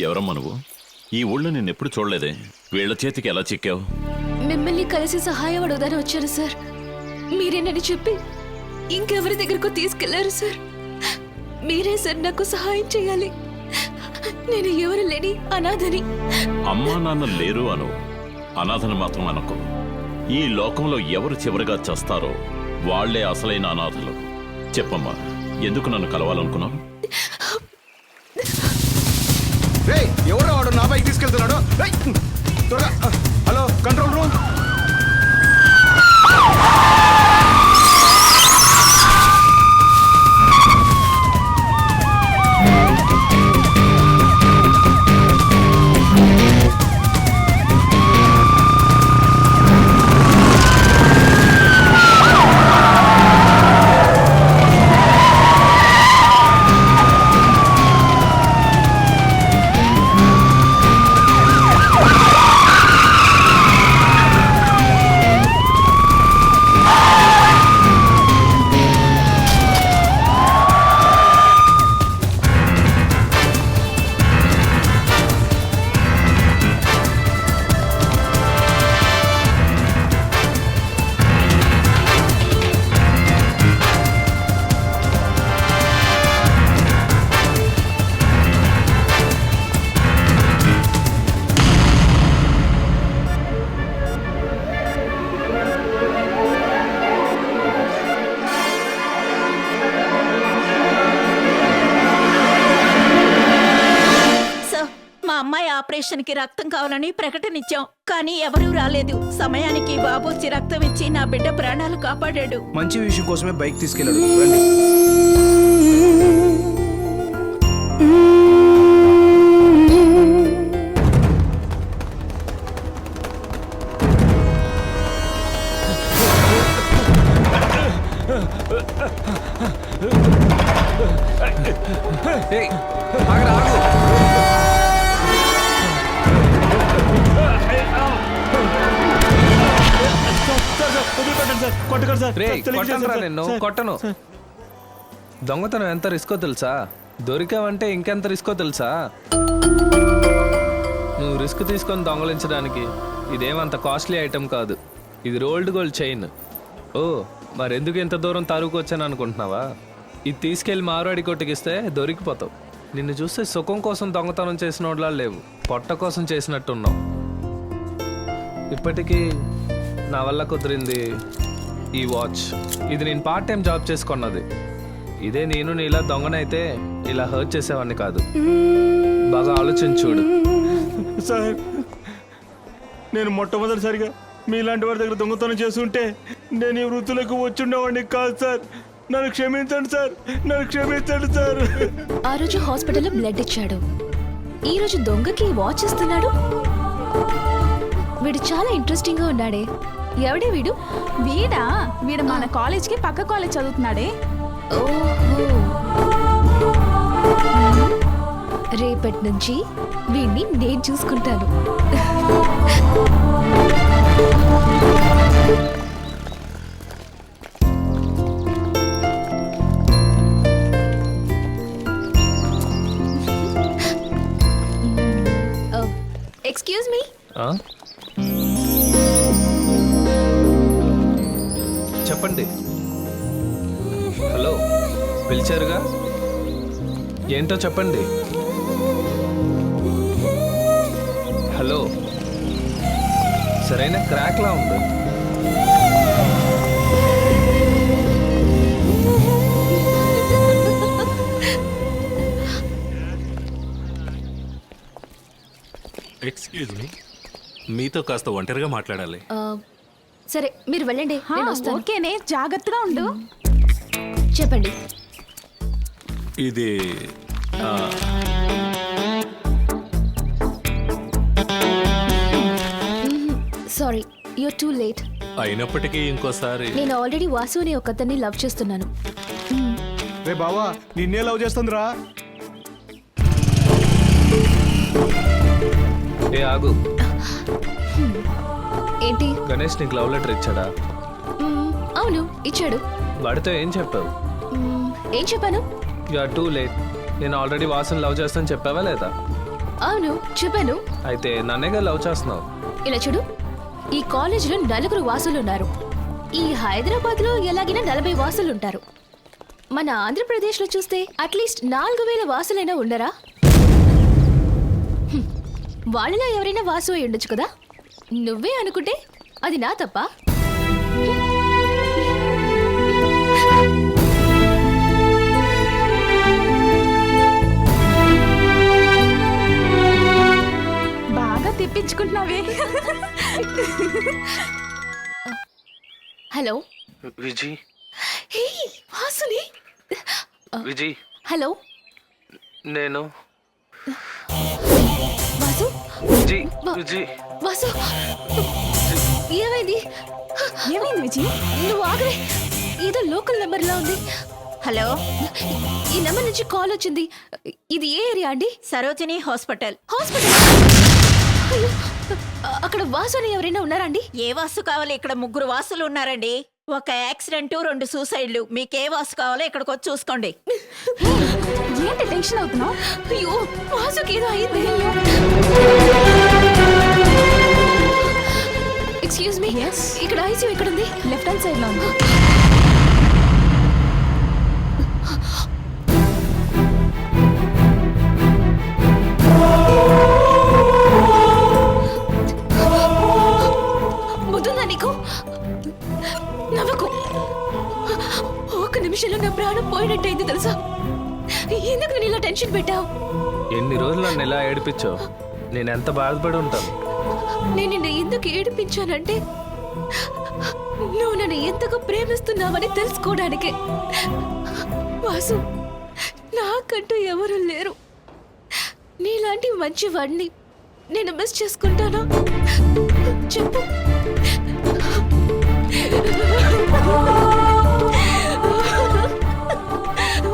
[SPEAKER 6] ఎవరమ్మా నువ్వు? ఈ ఊళ్ళో నేను ఎప్పుడు చూడలేదే. వీళ్ళ చేతికి ఎలా చిక్కావు?
[SPEAKER 10] మిమ్మల్ని కలిసి సహాయం అడుగుదాని వచ్చాను సార్. మీరేనని చెప్పి ఇంకెవరి దగ్గరకు తీసుకెళ్లారు సార్. మీరే సార్ నాకు సహాయం చేయాలి. నేను ఎవరు లేని అనాథని.
[SPEAKER 6] అమ్మా నాన్న లేరు అను, అనాథని మాత్రం అనుకో. ఈ లోకంలో ఎవరు చివరిగా చేస్తారో వాళ్లే అసలైన అనాథలు. చెప్పమ్మా, ఎందుకు నన్ను కలవాలనుకున్నావు?
[SPEAKER 3] ఎవరు వాడు నా బైక్ తీసుకెళ్తున్నాడు? త్వరగా. Hello, control room.
[SPEAKER 11] ఆపరేషన్ కి రక్తం కావాలని ప్రకటన ఇచ్చాం, కానీ ఎవరూ రాలేదు. సమయానికి బాబు వచ్చి రక్తం ఇచ్చి నా బిడ్డ ప్రాణాలు కాపాడాడు.
[SPEAKER 15] మంచి విషయం కోసమే బైక్ తీసుకెళ్ళాడు. రండి.
[SPEAKER 14] ఏయ్, ఆగరా, ఆగు. రేయ్, కొట్టనురా నిన్ను, కొట్టను. దొంగతనం ఎంత రిస్కో తెలుసా? దొరికావంటే ఇంకెంత రిస్కో తెలుసా? నువ్వు రిస్క్ తీసుకొని దొంగలించడానికి ఇదేమంత కాస్ట్లీ ఐటమ్ కాదు. ఇది రోల్డ్ గోల్డ్ చైన్. ఓ, మరెందుకు ఇంత దూరం తరువుకు వచ్చాను అనుకుంటున్నావా? ఇది తీసుకెళ్లి మారువాడి కొట్టుకిస్తే దొరికిపోతావు. నిన్ను చూస్తే సుఖం కోసం దొంగతనం చేసిన వాళ్ళ లేవు, పొట్ట కోసం చేసినట్టున్నావు. ఇప్పటికీ నా వల్ల కుదిరింది ఈ వాచ్. ఇది నేను పార్ట్ టైం జాబ్ చేసుకున్నది. ఇదే నేను నీలా దొంగనైతే ఇలా హర్ట్ చేసేవాడిని కాదు. బాగా ఆలోచించి చూడు.
[SPEAKER 9] సార్, నేను మొట్టమొదటిసారిగా మీలాంటి వారి దగ్గర దొంగతనం చేస్తుంటే నేను ఈ వృత్తులకు వచ్చుండేవాడిని కాదు సార్. నన్ను క్షమించండి సార్, నన్ను క్షమించండి సార్.
[SPEAKER 10] ఆ రోజు హాస్పిటల్లో బ్లడ్ ఇచ్చాడు, ఈ రోజు దొంగకి వాచ్ ఇస్తున్నాడు. వీడు చాలా ఇంట్రెస్టింగ్ గా ఉన్నాడే. ఎవడే వీడు?
[SPEAKER 13] వీడు మన కాలేజ్ కి పక్క కాలేజ్ చదువుతున్నాడే.
[SPEAKER 10] ఓహో, రేపటి నుంచి వీడిని నేను చూసుకుంటాను. Excuse me.
[SPEAKER 14] చెప్పండి. హలో, పిలిచారుగా, ఏంటో చెప్పండి. హలో, సరైన క్రాక్లా ఉంది.
[SPEAKER 12] ఎక్స్క్యూజ్ మీ, మీతో కాస్త ఒంటరిగా మాట్లాడాలి.
[SPEAKER 10] సరే, మీరు వెళ్ళండి, నేను వస్తాను.
[SPEAKER 13] ఓకేనే, జాగ్రత్తగా ఉండు.
[SPEAKER 10] చెప్పండి.
[SPEAKER 12] ఇది
[SPEAKER 10] సారీ, యూర్ టూ లేట్.
[SPEAKER 12] అయినప్పటికీ ఇంకోసారి.
[SPEAKER 10] నేను ఆల్రెడీ వాసు అనే ఒక అతన్ని లవ్ చేస్తున్నాను.
[SPEAKER 3] రే బావా, నిన్నే లవ్ చేస్తుందిరా.
[SPEAKER 14] ఏ ఆగు.
[SPEAKER 10] ఏంటి?
[SPEAKER 14] గణేష్ నీకు లవ్ లెటర్ ఇచ్చాడా?
[SPEAKER 10] అవును, ఇచ్చాడు.
[SPEAKER 14] వాడితో ఏం చెప్పావు?
[SPEAKER 10] ఏం చెప్పాను?
[SPEAKER 14] You are too late. నేను ఆల్రెడీ వాసుని లవ్ చేస్తాను చెప్పావా లేదా?
[SPEAKER 10] అవును, చెప్పాను.
[SPEAKER 14] అయితే నన్నేగా లవ్ చేస్తున్నావు.
[SPEAKER 10] ఇలా చూడు, ఈ కాలేజీలో 4 వాసులు ఉన్నారు. ఈ హైదరాబాద్ లో ఎలాగైనా 40 వాసులు ఉంటారు. మన ఆంధ్రప్రదేశ్ లో చూస్తే అట్లీస్ట్ 4000 వాసులైనా ఉండరా? వాళ్ళలో ఎవరైనా వాసు అయి ఉండొచ్చు కదా. నువ్వే అనుకుంటే అది నా తప్ప?
[SPEAKER 13] బాగా తిప్పించుకుంటున్నావే.
[SPEAKER 10] హలో
[SPEAKER 14] విజీ.
[SPEAKER 10] వాసుని.
[SPEAKER 14] విజీ,
[SPEAKER 10] హలో,
[SPEAKER 14] నేను
[SPEAKER 10] వాసు.
[SPEAKER 14] విజీ. విజీ,
[SPEAKER 10] వాసు, ఏమైంది?
[SPEAKER 13] ఏమైంది విజయ్?
[SPEAKER 10] నువ్వు ఆగవే, ఏదో లోకల్ నెంబర్ లా ఉంది.
[SPEAKER 11] హలో,
[SPEAKER 10] ఈ నెంబర్ నుంచి కాల్ వచ్చింది. ఇది ఏ ఏరియా అండి?
[SPEAKER 11] సరోజిని హాస్పిటల్.
[SPEAKER 10] హాస్పిటల్? అయ్యో, అక్కడ వాసు అని ఎవరైనా ఉన్నారా అండి?
[SPEAKER 11] ఏ వాసు కావాలి? ఇక్కడ 3 వాసులు ఉన్నారండి. ఒక యాక్సిడెంట్, 2 సూసైడ్లు. మీకే వాసు కావాలో ఇక్కడికి వచ్చి చూసుకోండి.
[SPEAKER 13] ఏంటి టెన్షన్ అవుతున్నావు?
[SPEAKER 10] అయ్యో, వాసుకి ఏదో అయింది. ఎక్స్క్యూజ్ మీ, ఇక్కడ ఐసీయూ ఎక్కడ ఉంది?
[SPEAKER 13] లెఫ్ట్ హ్యాండ్ సైడ్ లో ఉంది.
[SPEAKER 10] ముద్దుందా నీకు? నవ్వకు. ఒక నిమిషంలో నా ప్రాణం పోయినట్టయింది తెలుసా? ఎందుకు నేను ఇలా టెన్షన్ పెట్టావు?
[SPEAKER 14] ఎన్ని రోజులు నన్ను ఇలా ఏడిపించావు? నేను ఎంత బాధపడి ఉంటాను.
[SPEAKER 10] నేను నిన్ను ఎందుకు ఏడిపించానంటే నువ్వు నన్ను ఎంతగా ప్రేమిస్తున్నావని తెలుసుకోవడానికే. వాసు, నాకంటూ ఎవరు లేరు. నీలాంటి మంచి వాడిని నేను మిస్ చేసుకుంటానా చెప్పు.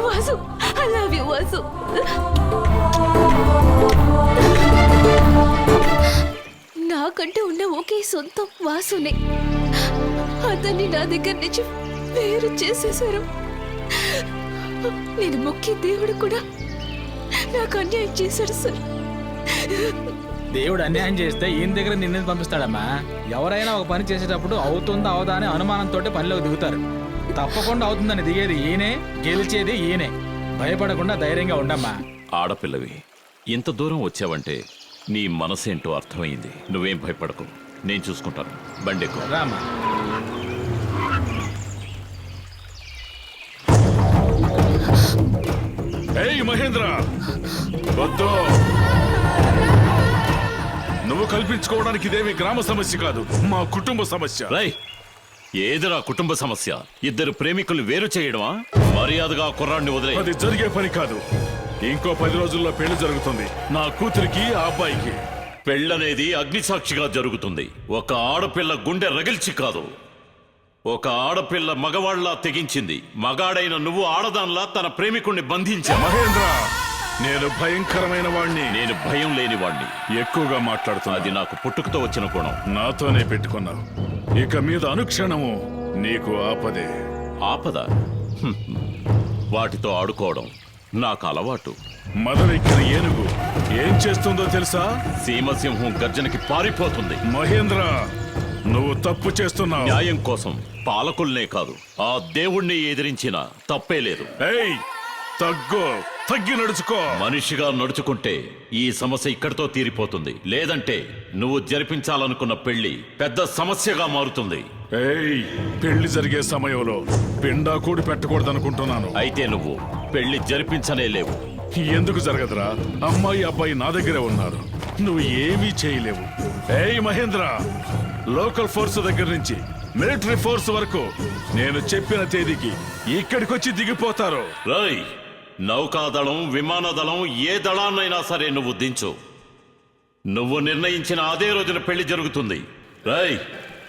[SPEAKER 10] Vasu, I love you Vasu. నాకంటే ఉన్న ఒకే సొంతం వాసునే. అతన్ని నా దగ్గర నుంచి వేరు చేసేశారు. నేను మొక్కి దేవుడు కూడా నాకు అన్యాయం చేశాడు సార్.
[SPEAKER 7] దేవుడు అన్యాయం చేస్తే ఈయన దగ్గర నిన్ను పంపిస్తాడమ్మా. ఎవరైనా ఒక పని చేసేటప్పుడు అవుతుందా అవదా అని అనుమానంతో పనిలోకి దిగుతారు. తప్పకుండా అవుతుందని దిగేది ఈయనే, గెలిచేది ఈయనే. భయపడకుండా ధైర్యంగా ఉండమ్మా.
[SPEAKER 6] ఆడపిల్లవి ఇంత దూరం వచ్చావంటే నీ మనసేంటో అర్థమైంది. నువ్వేం భయపడకు, నేను చూసుకుంటాను. బండెక్కు.
[SPEAKER 7] రామ్మా.
[SPEAKER 12] ఏయ్ మహేంద్ర, వద్దు. నువ్వు కల్పించుకోవడానికి ఇదేమి గ్రామ సమస్య కాదు, మా కుటుంబ సమస్య.
[SPEAKER 6] రై, ఏదిరా కుటుంబ సమస్య? ఇద్దరు ప్రేమికులు వేరు చేయడమా? మర్యాదగా కుర్రాడిని వదిలే.
[SPEAKER 12] అది జరిగే పని కాదు. ఇంకో 10 రోజుల్లో పెళ్లి జరుగుతుంది, నా కూతురికి ఆ అబ్బాయికి.
[SPEAKER 6] పెళ్ళనేది అగ్నిసాక్షిగా జరుగుతుంది. ఒక ఆడపిల్ల గుండె రగిల్చి కాదు. ఒక ఆడపిల్ల మగవాళ్లా తెగించింది. మగాడైన నువ్వు ఆడదాన్లా తన ప్రేమికుణ్ణి బంధించా.
[SPEAKER 12] మహేంద్ర, నేను భయంకరమైన వాణ్ణి.
[SPEAKER 6] నేను భయం లేని వాణ్ణి.
[SPEAKER 12] ఎక్కువగా మాట్లాడుతున్నా.
[SPEAKER 6] అది నాకు పుట్టుకతో వచ్చిన గుణం.
[SPEAKER 12] నాతోనే పెట్టుకున్నావు. ఇక మీద అనుక్షణము నీకు ఆపదే.
[SPEAKER 6] ఆపద? వాటితో ఆడుకోవడం నాకు అలవాటు.
[SPEAKER 12] మదవెక్కిన ఏనుగు ఏం చేస్తుందో తెలుసా?
[SPEAKER 6] సీమసింహం గర్జనకి పారిపోతుంది.
[SPEAKER 12] మహేంద్ర, నువ్వు తప్పు చేస్తున్నావు.
[SPEAKER 6] న్యాయం కోసం పాలకుల్నే కాదు, ఆ దేవుణ్ణి ఎదిరించిన తప్పే లేదు.
[SPEAKER 12] ఏయ్, తగ్గి నడుచుకో.
[SPEAKER 6] మనిషిగా నడుచుకుంటే ఈ సమస్య ఇక్కడితో తీరిపోతుంది. లేదంటే నువ్వు జరిపించాలనుకున్న పెళ్లి పెద్ద సమస్యగా మారుతుంది.
[SPEAKER 12] ఏయ్, పెళ్లి జరిగే సమయంలో పిండా కూడి పెట్టకూడదనుకుంటున్నాను.
[SPEAKER 6] అయితే నువ్వు పెళ్లి జరిపించనే లేవు.
[SPEAKER 12] ఎందుకు జరగదురా? అమ్మాయి అబ్బాయి నా దగ్గరే ఉన్నారు. నువ్వు ఏమీ చేయలేవు. ఏయ్ మహేంద్ర, లోకల్ ఫోర్స్ దగ్గర నుంచి మిలిటరీ ఫోర్స్ వరకు నేను చెప్పిన తేదీకి ఇక్కడికొచ్చి దిగిపోతారు.
[SPEAKER 6] రై, నౌకాదళం, విమానదళం, ఏ దళాన్నైనా సరే నువ్వు దించు. నువ్వు నిర్ణయించిన అదే రోజున పెళ్లి జరుగుతుంది. రై,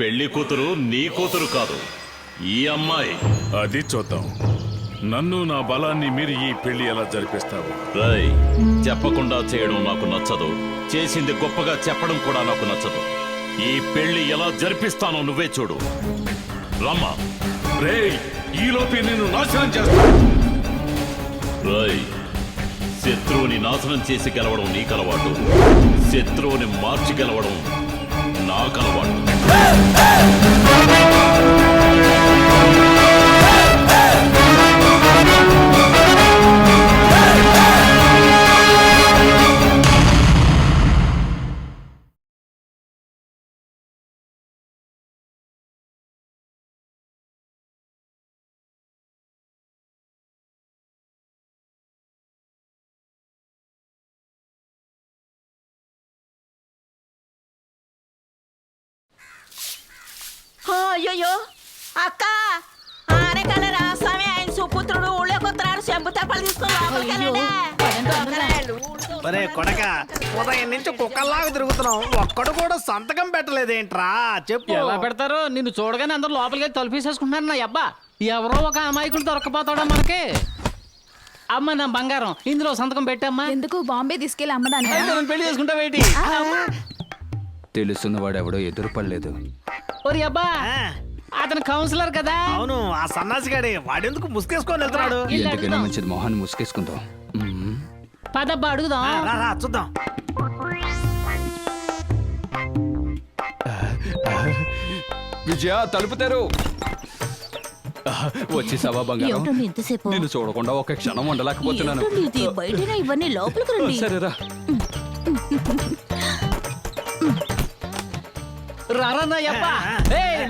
[SPEAKER 6] పెళ్లి కూతురు నీ కూతురు కాదు, ఈ అమ్మాయి.
[SPEAKER 12] అది చూద్దాం. నన్ను, నా బలాన్ని మీరు ఈ పెళ్లి ఎలా జరిపిస్తావు?
[SPEAKER 6] రై, చెప్పకుండా చేయడం నాకు నచ్చదు. చేసింది గొప్పగా చెప్పడం కూడా నాకు నచ్చదు. ఈ పెళ్లి ఎలా జరిపిస్తానో నువ్వే చూడు. రమ్మా.
[SPEAKER 12] రేయ్, ఈలోపే నిన్ను నాశనం చేస్తా.
[SPEAKER 6] రై, శత్రువుని నాశనం చేసి గెలవడం నీకలవాటు, శత్రువుని మార్చి గెలవడం నాకలవాటు.
[SPEAKER 11] అయ్యో అక్క, ఆనకాల రాస్వామి ఆయన సుపుత్రుడు ఊళ్ళో కొత్తనాడు చెంబు తప్పలు తీసుకుని
[SPEAKER 4] ఒరే కొడక, ఉదయం నుంచి కుక్కల్లాగా తిరుగుతున్నాం, ఒక్కడు కూడా సంతకం పెట్టలేదేంట్రా? చెప్పు.
[SPEAKER 2] ఎలా పెడతారు? నిన్ను చూడగానే అందరూ లోపలికి తలుపేసేసుకుంటున్నారు. నా అబ్బా, ఎవరో ఒక అమాయకుడు దొరకపోతాడా మనకి? అమ్మ నా బంగారం, ఇందులో సంతకం పెట్టమ్మా.
[SPEAKER 13] ఎందుకు బాంబే తీసుకెళ్ళి అమ్మడానికి?
[SPEAKER 2] పెళ్లి చేసుకుంటావేటి?
[SPEAKER 15] తెలుసున్నవాడు ఎవడో ఎదురుపడలేదు.
[SPEAKER 2] ఒరి అబ్బా, అతను కౌన్సిలర్ కదా?
[SPEAKER 4] అవును, ఆ సన్నాసిగాడే. వాడెందుకు ముసుకేసుకొని వెళ్తున్నాడు?
[SPEAKER 15] ఎందుకైనా మంచిది, మొహాన్ని ముసుకేసుకుందాం.
[SPEAKER 2] పదబ్బా, అడుగుదాం.
[SPEAKER 4] రా చూద్దాం.
[SPEAKER 15] విజయ, తలుపుతారు. వచ్చేసావా బంగారం?
[SPEAKER 11] ఎంతసేపు
[SPEAKER 15] నిన్ను చూడకుండా ఒక క్షణం ఉండలేకపోతున్నాను.
[SPEAKER 11] బయట ఇవన్నీ లోపలికి రండి.
[SPEAKER 15] సరేరా.
[SPEAKER 2] రారా నా అబ్బా.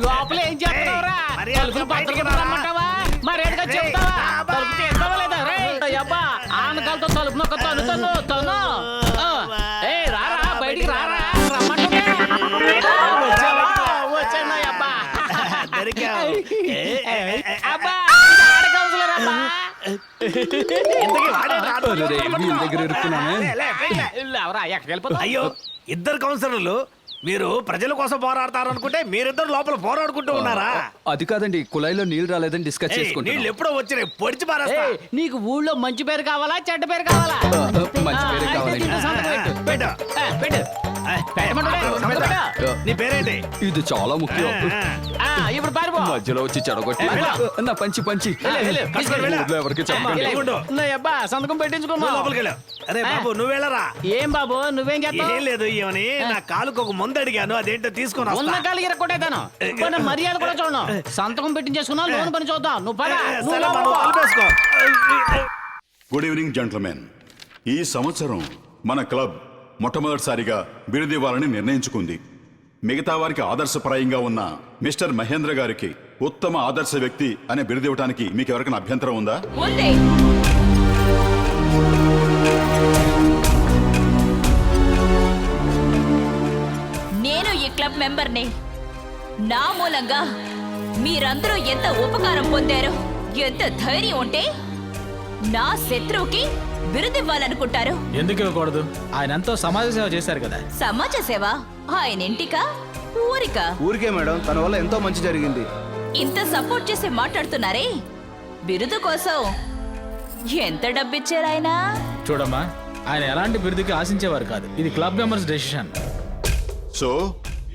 [SPEAKER 2] లోపల ఏం చేస్తున్నావురా? తలుపులు పక్కకి రమ్మంటావా? మరేడుగా చెప్తావా? తలుపు తీస్తావా లేదా? అబ్బా, ఆనకాలతో తలుపు నొక్క తను రారా బయట
[SPEAKER 4] ఇంతకీ వాడేంట్రా?
[SPEAKER 15] అరే, వీళ్ళ దగ్గర ఇరుక్కున్నానే.
[SPEAKER 2] ఎవరా ఎక్కడికి వెళ్ళిపోతావు?
[SPEAKER 4] అయ్యో ఇద్దరు కౌన్సిలర్లు మీరు ప్రజల కోసం పోరాడతారు అనుకుంటే మీరిద్దరు లోపల పోరాడుకుంటూ ఉన్నారా?
[SPEAKER 15] అది కాదండి, కుళాయిలో నీళ్లు రాలేదని డిస్కస్
[SPEAKER 4] ఏయ్,
[SPEAKER 15] చేసుకుంటాం.
[SPEAKER 4] నీళ్ళు ఎప్పుడో వచ్చినాయి పొడిచి పారేస్తా.
[SPEAKER 2] ఏయ్, నీకు ఊళ్ళో మంచి పేరు కావాలా చెడ్డ పేరు కావాలా?
[SPEAKER 15] మంచి పేరే
[SPEAKER 2] అయితే
[SPEAKER 15] కావాలండి.
[SPEAKER 2] దీంట్లో సంతకం పెట్టు.
[SPEAKER 4] పెట్టు.
[SPEAKER 2] పెట్టు. పెట్టమంటావా? సంతకం పెట్టు.
[SPEAKER 4] నీ పేరేంటి?
[SPEAKER 15] ఇది చాలా ముఖ్యం.
[SPEAKER 2] ఇప్పుడు పారిపో.
[SPEAKER 15] మధ్యలో వచ్చి చెడగొట్టి నా పంచి ఊర్లో ఎవరికి చెప్పకండి.
[SPEAKER 2] నా అబ్బా సంతకం పెట్టించుకోమా.
[SPEAKER 4] లోపలికి వెళ్ళు. అరే బాబు నువ్వు వెళ్ళరా.
[SPEAKER 2] ఏం బాబు నువ్వేం చేస్తావు?
[SPEAKER 4] ఏం లేదు ఇవని నా కాలుకు ఒక ముందు అడిగాను అదేంటో తీసుకొని
[SPEAKER 2] ఉన్న
[SPEAKER 4] వస్తా.
[SPEAKER 2] కాలు ఇరక్కొట్టేతాను. పోనీ మర్యాద కూడా చూడను. సంతకం పెట్టించేసుకున్నా లోన్ పని చూద్దాం. నువ్వు పద. నువ్వు
[SPEAKER 4] సరే, మనం
[SPEAKER 2] లోపలికి పో.
[SPEAKER 4] కలిపేసుకో.
[SPEAKER 16] Good evening gentlemen. ఈ సంవత్సరం మన క్లబ్ మొట్టమొదటిసారిగా బిరుదివ్వాలని నిర్ణయించుకుంది. మిగతా వారికి ఆదర్శప్రాయంగా ఉన్న మిస్టర్ మహేంద్ర గారికి ఉత్తమ ఆదర్శ వ్యక్తి అనే బిరుదివ్వడానికి మీకు ఎవరికైనా అభ్యంతరం ఉందా?
[SPEAKER 11] ఉంది. నేను ఈ క్లబ్ మెంబర్ని. నా మూలంగా మీరందరూ ఎంత ఉపకారం పొందారో, ఎంత ధైర్యం ఉంటే నా శత్రువుకి బిరుదివ్వాలనుకుంటారు.
[SPEAKER 7] ఎందుకు ఇవ్వకూడదు? ఆయన ఎంతో సమాజ సేవ చేశారు కదా.
[SPEAKER 11] సమాజ సేవ ఆయన ఇంటికా ఊరికా?
[SPEAKER 3] ఊరికే మేడం, తన వల్ల ఎంతో మంచి జరిగింది.
[SPEAKER 11] ఇంత సపోర్ట్ చేసి మాట్లాడుతున్నారే, బిరుదు కోసం ఎంత డబ్బిచ్చారు ఆయన?
[SPEAKER 7] చూడమ్మా, ఆయన ఎలాంటి బిరుదుకి ఆశించేవారు కాదు. ఇది క్లబ్ మెంబర్స్ డెసిషన్.
[SPEAKER 16] సో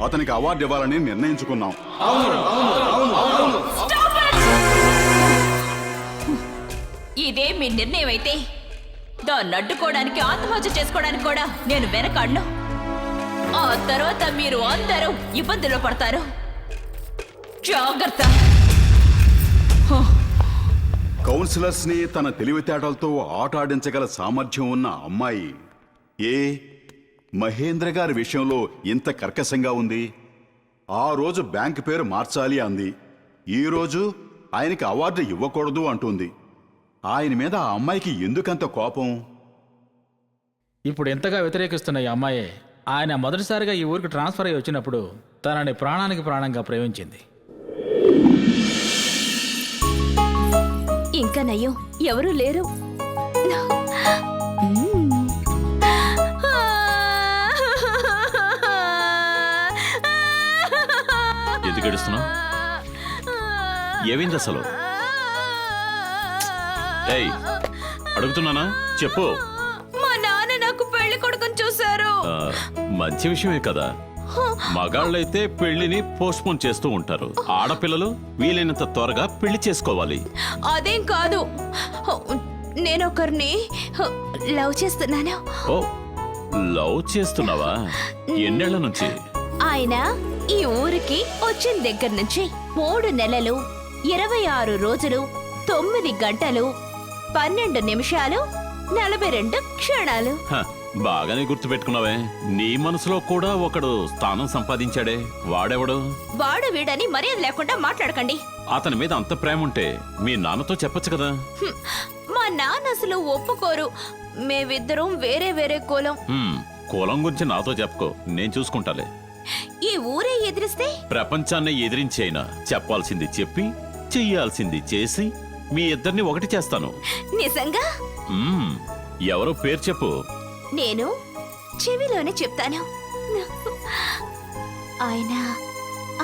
[SPEAKER 16] అతనికి అవార్డు ఇవ్వాలని నిర్ణయించుకున్నాం.
[SPEAKER 11] ఇదే మీ నిర్ణయం అయితే దాన్ని అడ్డుకోవడానికి, ఆత్మహత్య చేసుకోవడానికి కూడా నేను వెనకాడను. ఆ తర్వాత మీరు అందరూ ఇబ్బందులు పడతారు. జాగ్రత్త.
[SPEAKER 16] కౌన్సిలర్స్ ని తన తెలివితేటలతో ఆట ఆడించగల సామర్థ్యం ఉన్న అమ్మాయి ఏ మహేంద్ర గారి విషయంలో ఇంత కర్కశంగా ఉంది. ఆ రోజు బ్యాంక్ పేరు మార్చాలి అంది. ఈ రోజు ఆయనకి అవార్డు ఇవ్వకూడదు అంటుంది. ఆయన మీద ఆ అమ్మాయికి ఎందుకంత కోపం?
[SPEAKER 7] ఇప్పుడు ఎంతగా వ్యతిరేకిస్తున్న ఈ అమ్మాయి ఆయన మొదటిసారిగా ఈ ఊరికి ట్రాన్స్ఫర్ అయ్యి వచ్చినప్పుడు తనని ప్రాణానికి ప్రాణంగా ప్రేమించింది.
[SPEAKER 10] ఇంకా నయ్యో ఎవరూ లేరు.
[SPEAKER 6] ఎందుకు ఏడుస్తున్నావు? ఏమైంది అసలు? ఏయ్, అడుగుతున్నానా? చెప్పు.
[SPEAKER 10] మా నాన్న నాకు పెళ్లి కొడుకుని చూశారు.
[SPEAKER 6] మంచి విషయమే కదా. మగాళ్ళైతే పెళ్లిని పోస్ట్పోన్ చేస్తూ ఉంటారు. ఆడపిల్లలు వీలైనంత త్వరగా పెళ్లి చేసుకోవాలి.
[SPEAKER 10] అదేం కాదు, నేను ఒకరిని లవ్ చేస్తున్నాను.
[SPEAKER 6] ఓ, లవ్ చేస్తున్నావా? ఎన్నేళ్ల నుంచి?
[SPEAKER 10] ఆయన ఈ ఊరికి వచ్చిన దగ్గర నుంచి 3 నెలలు 26 రోజులు 9 గంటలు 12 నిమిషాలు 42 క్షణాలు.
[SPEAKER 6] బాగానే గుర్తుపెట్టుకున్నావే. నీ మనసులో కూడా ఒకడు స్థానం సంపాదించాడే. వాడెవడు?
[SPEAKER 10] వాడు వీడని మర్యాద లేకుండా మాట్లాడకండి.
[SPEAKER 6] అతని మీద అంత ప్రేమ ఉంటే మీ నాన్నతో చెప్పొచ్చు కదా.
[SPEAKER 10] మా నాన్న అసలు ఒప్పుకోరు. మేమిద్దరం వేరే వేరే కులం.
[SPEAKER 6] కులం గురించి నాతో చెప్పుకో, నేను చూసుకుంటాలే.
[SPEAKER 10] ఈ ఊరే ఎదిరిస్తే
[SPEAKER 6] ప్రపంచాన్ని ఎదిరించైనా చెప్పాల్సింది చెప్పి చెయ్యాల్సింది చేసి మీ ఇద్దరిని ఒకటి చేస్తాను.
[SPEAKER 10] నిజంగా?
[SPEAKER 6] ఎవరో పేరు చెప్పు.
[SPEAKER 10] నేను చెవిలోనే చెప్తాను. ఆయన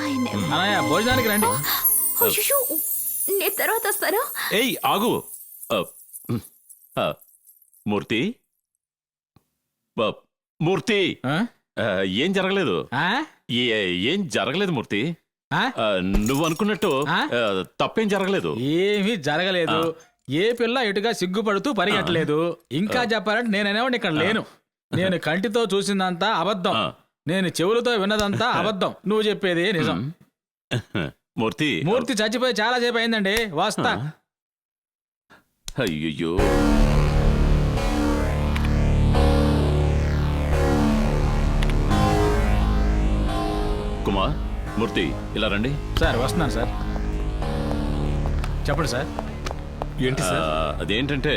[SPEAKER 10] ఆయన
[SPEAKER 7] అన్నయ్య, భోజనానికి రండి.
[SPEAKER 10] అయ్యో, నేను తర్వాత వస్తాను.
[SPEAKER 6] ఏయ్ ఆగు. మూర్తి, మూర్తి, ఏం జరగలేదు. ఏం జరగలేదు మూర్తి. నువ్వు అనుకున్నట్టు తప్పేం జరగలేదు.
[SPEAKER 7] ఏమీ జరగలేదు. ఏ పిల్ల ఎటుగా సిగ్గుపడుతూ పరిగెట్టలేదు. ఇంకా చెప్పాలంటే నేనేవాడిని ఇక్కడ లేను. నేను కంటితో చూసిందంతా అబద్ధం. నేను చెవులతో విన్నదంతా అబద్ధం. నువ్వు చెప్పేది నిజం.
[SPEAKER 6] మూర్తి
[SPEAKER 7] మూర్తి చచ్చిపోయి చాలా సేపు అయిందండి. వస్తా.
[SPEAKER 6] అయ్యో, కుమార్, మూర్తి ఇలా రండి.
[SPEAKER 7] సార్ వస్తున్నాను సార్. చెప్పండి సార్.
[SPEAKER 6] ఏంటి సార్? అదేంటంటే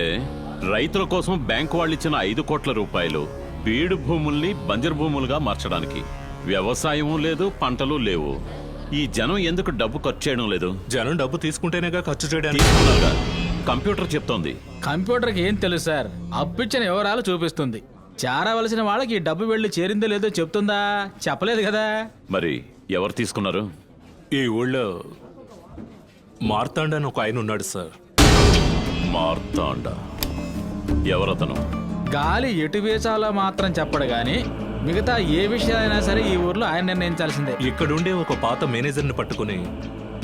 [SPEAKER 6] రైతుల కోసం బ్యాంకు వాళ్ళు ఇచ్చిన 5 కోట్ల రూపాయలు బీడు భూముల్ని బంజరు భూములుగా మార్చడానికి. వ్యవసాయం లేదు, పంటలు లేవు. ఈ జనం ఎందుకు డబ్బు ఖర్చు చేయడం లేదు?
[SPEAKER 12] జనం డబ్బు తీసుకుంటేనేగా ఖర్చు చేయడానికి.
[SPEAKER 6] కంప్యూటర్ చెప్తోంది.
[SPEAKER 7] కంప్యూటర్కి ఏం తెలుసు సార్? అప్పిచ్చిన వివరాలు చూపిస్తుంది. చేరవలసిన వాళ్ళకి ఈ డబ్బు వెళ్ళి చేరిందో లేదో చెప్తుందా? చెప్పలేదు కదా.
[SPEAKER 6] మరి ఎవరు తీసుకున్నారు?
[SPEAKER 17] ఈ ఊళ్ళో మార్తాండ అని ఒక ఆయన ఉన్నాడు సార్.
[SPEAKER 6] మార్తాండ ఎవరతను?
[SPEAKER 7] గాలి ఎటు వీచాలో మాత్రం చెప్పడు గాని మిగతా ఏ విషయాలైనా సరే ఈ ఊర్లో ఆయన నిర్ణయించాల్సిందే.
[SPEAKER 17] ఇక్కడుండే ఒక పాత మేనేజర్ని పట్టుకుని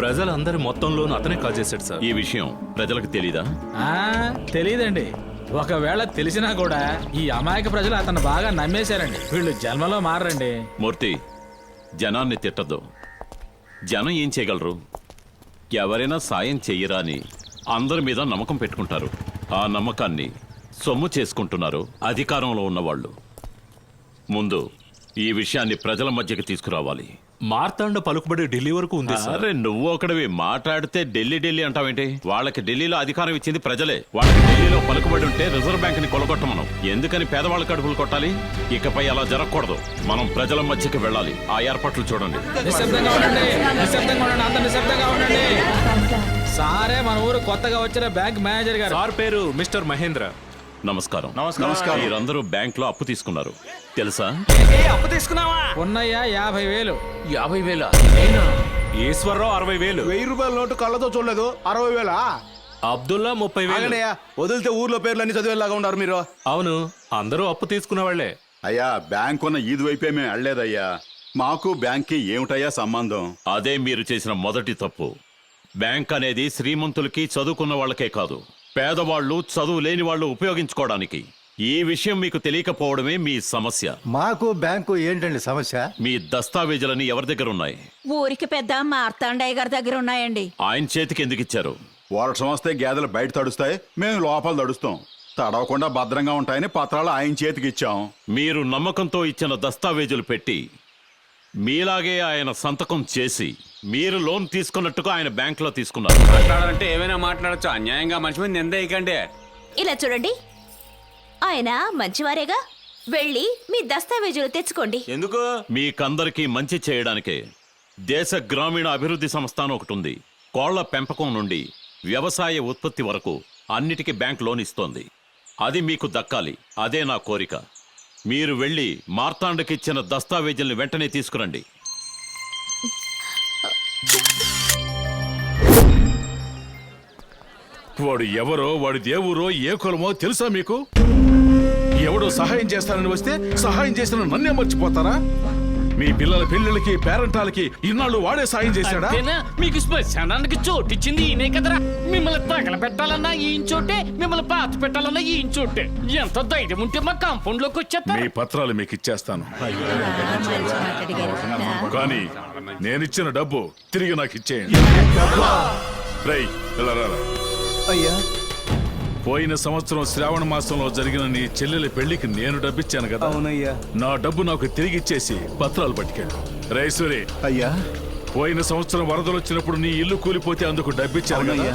[SPEAKER 17] ప్రజలందరి మొత్తంలోనూ అతనే కాల్ చేశాడు సార్.
[SPEAKER 6] ఈ విషయం ప్రజలకు తెలీదా?
[SPEAKER 7] తెలీదండి. ఒకవేళ తెలిసినా కూడా ఈ అమాయక ప్రజలు అతను బాగా నమ్మేశారండి. వీళ్ళు జన్మలో మారండి.
[SPEAKER 6] మూర్తి, జనాన్ని తిట్టద్దు. జనం ఏం చేయగలరు? ఎవరైనా సాయం చెయ్యరా అని అందరి మీద నమ్మకం పెట్టుకుంటారు. ఆ నమ్మకాన్ని సొమ్ము చేసుకుంటున్నారు అధికారంలో ఉన్నవాళ్ళు. ముందు ఈ విషయాన్ని ప్రజల మధ్యకి తీసుకురావాలి.
[SPEAKER 17] మార్తాండ పలుకుబడి ఢిల్లీ వరకు ఉంది సార్.
[SPEAKER 6] అరే నువ్వు ఒకటివి మాట్లాడితే ఢిల్లీ అంటావేంటి? వాళ్ళకి ఢిల్లీలో అధికారం ఇచ్చింది ప్రజలే. వాళ్ళకి ఢిల్లీలో పలుకుబడి ఉంటే రిజర్వ్ బ్యాంక్ ని కొలగొట్టమనం. ఎందుకని పేదవాళ్ళ కడుపులు కొట్టాలి? ఇకపై అలా జరగకూడదు. మనం ప్రజల మధ్యకి వెళ్ళాలి. ఆ ఏర్పాట్లు చూడండి.
[SPEAKER 7] నిశ్శబ్దంగా ఉండండి, నిశ్శబ్దంగా ఉండండి, అంత నిశ్శబ్దంగా ఉండండి. సారే మన ఊరు కొత్తగా వచ్చిన బ్యాంక్ మేనేజర్ గారు.
[SPEAKER 17] సార్ పేరు మిస్టర్ మహేంద్ర.
[SPEAKER 6] నమస్కారం. మీరందరూ బ్యాంక్ లో అప్పు తీసుకున్నారు తెలుసా?
[SPEAKER 4] అప్పు తీసుకున్నావా?
[SPEAKER 7] ఉన్నయ్యా 50,000.
[SPEAKER 5] 50,000?
[SPEAKER 17] ఈశ్వరరావు 60,000.
[SPEAKER 3] 1000 రూపాయల నోటు కళ్ళతో చూడలేదు. 60,000.
[SPEAKER 17] అబ్దుల్లా 30,000.
[SPEAKER 3] వదిలితే ఊర్లో పేర్లన్నీ చదివేలాగా ఉన్నారు మీరు.
[SPEAKER 17] అవును, అందరూ అప్పు తీసుకున్న వాళ్లే.
[SPEAKER 16] అయ్యా బ్యాంక్ ఉన్న ఈది వైపే మేము వెళ్ళలేదయ్యా. మాకు బ్యాంక్కి ఏమిటయ్యా సంబంధం?
[SPEAKER 6] అదే మీరు చేసిన మొదటి తప్పు. బ్యాంక్ అనేది శ్రీమంతులకి చదువుకున్న వాళ్ళకే కాదు, పేదవాళ్ళు చదువు లేని వాళ్ళు ఉపయోగించుకోవడానికి. ఈ విషయం మీకు తెలియకపోవడమే మీ సమస్య.
[SPEAKER 18] మాకు బ్యాంకు ఏంటండి సమస్య?
[SPEAKER 6] మీ దస్తావేజులని ఎవరి దగ్గర ఉన్నాయి?
[SPEAKER 11] ఊరికి పెద్ద మార్తాండయ్య గారి దగ్గర ఉన్నాయండి.
[SPEAKER 6] ఆయన చేతికి ఎందుకు ఇచ్చారు?
[SPEAKER 16] వర్షం వస్తే గేదెలు బయట తడుస్తాయి, మేము లోపల తడుస్తాం. తడవకుండా భద్రంగా ఉంటాయని పత్రాలు ఆయన చేతికి ఇచ్చాం.
[SPEAKER 6] మీరు నమ్మకంతో ఇచ్చిన దస్తావేజులు పెట్టి మీలాగే ఆయన సంతకం చేసి మీరు లోన్ తీసుకున్నట్టుగా ఆయన బ్యాంక్ లో తీసుకున్నారు.
[SPEAKER 8] మాట్లాడాలంటే ఏమైనా మాట్లాడచ్చు. అన్యాయంగా మనిషి మీద నిందేయకండి.
[SPEAKER 10] ఇలా చూడండి, ఆయన మంచివారేగా. వెళ్ళి మీ దస్తావేజులు తెచ్చుకోండి.
[SPEAKER 8] ఎందుకు?
[SPEAKER 6] మీకందరికీ మంచి చేయడానికే. దేశ గ్రామీణ అభివృద్ధి సంస్థ అని ఒకటి ఉంది. కోళ్ల పెంపకం నుండి వ్యవసాయ ఉత్పత్తి వరకు అన్నిటికీ బ్యాంక్ లోన్ ఇస్తోంది. అది మీకు దక్కాలి. అదే నా కోరిక. మీరు వెళ్ళి మార్తాండకి ఇచ్చిన దస్తావేజుల్ని వెంటనే తీసుకురండి.
[SPEAKER 12] వాడు ఎవరో, వాడి దేవురో, ఏ కులమో తెలుసా మీకు? ఎవడో సహాయం చేస్తానని వస్తే సహాయం చేసిన నన్నే మర్చిపోతారా? మీ పిల్లల పెళ్లిళ్ళకి పేరంటాలకి ఇన్నాళ్ళు వాడే సాయం చేశాడా?
[SPEAKER 2] మీకు శ్మశానానికి చోటిచ్చింది ఈయనే కదరా. మిమ్మల్ని తగల పెట్టాలన్నా ఈయన చోటే, మిమ్మల్ని పాత పెట్టాలన్నా ఈయన చోటే. ఎంత ధైర్యం ఉంటే మా కాంపౌండ్ లోకి వచ్చేస్తా.
[SPEAKER 12] మీ పత్రాలు మీకు ఇచ్చేస్తాను, కానీ నేనిచ్చిన డబ్బు తిరిగి నాకు ఇచ్చేయండి. రేయ్, ఇలా రారా.
[SPEAKER 18] అయ్యా,
[SPEAKER 12] పోయిన సంవత్సరం శ్రావణ మాసంలో జరిగిన నీ చెల్లెలి పెళ్లికి నేను డబ్బిచ్చాను కదా.
[SPEAKER 18] అవునయ్యా.
[SPEAKER 12] నా డబ్బు నాకు తిరిగి ఇచ్చేసి పత్రాలు పట్టుకెళ్ళు. రైసూరి,
[SPEAKER 18] అయ్యా,
[SPEAKER 12] పోయిన సంవత్సరం వరదలు వచ్చినప్పుడు నీ ఇల్లు కూలిపోతే అందుకు డబ్బిచ్చాను కదా.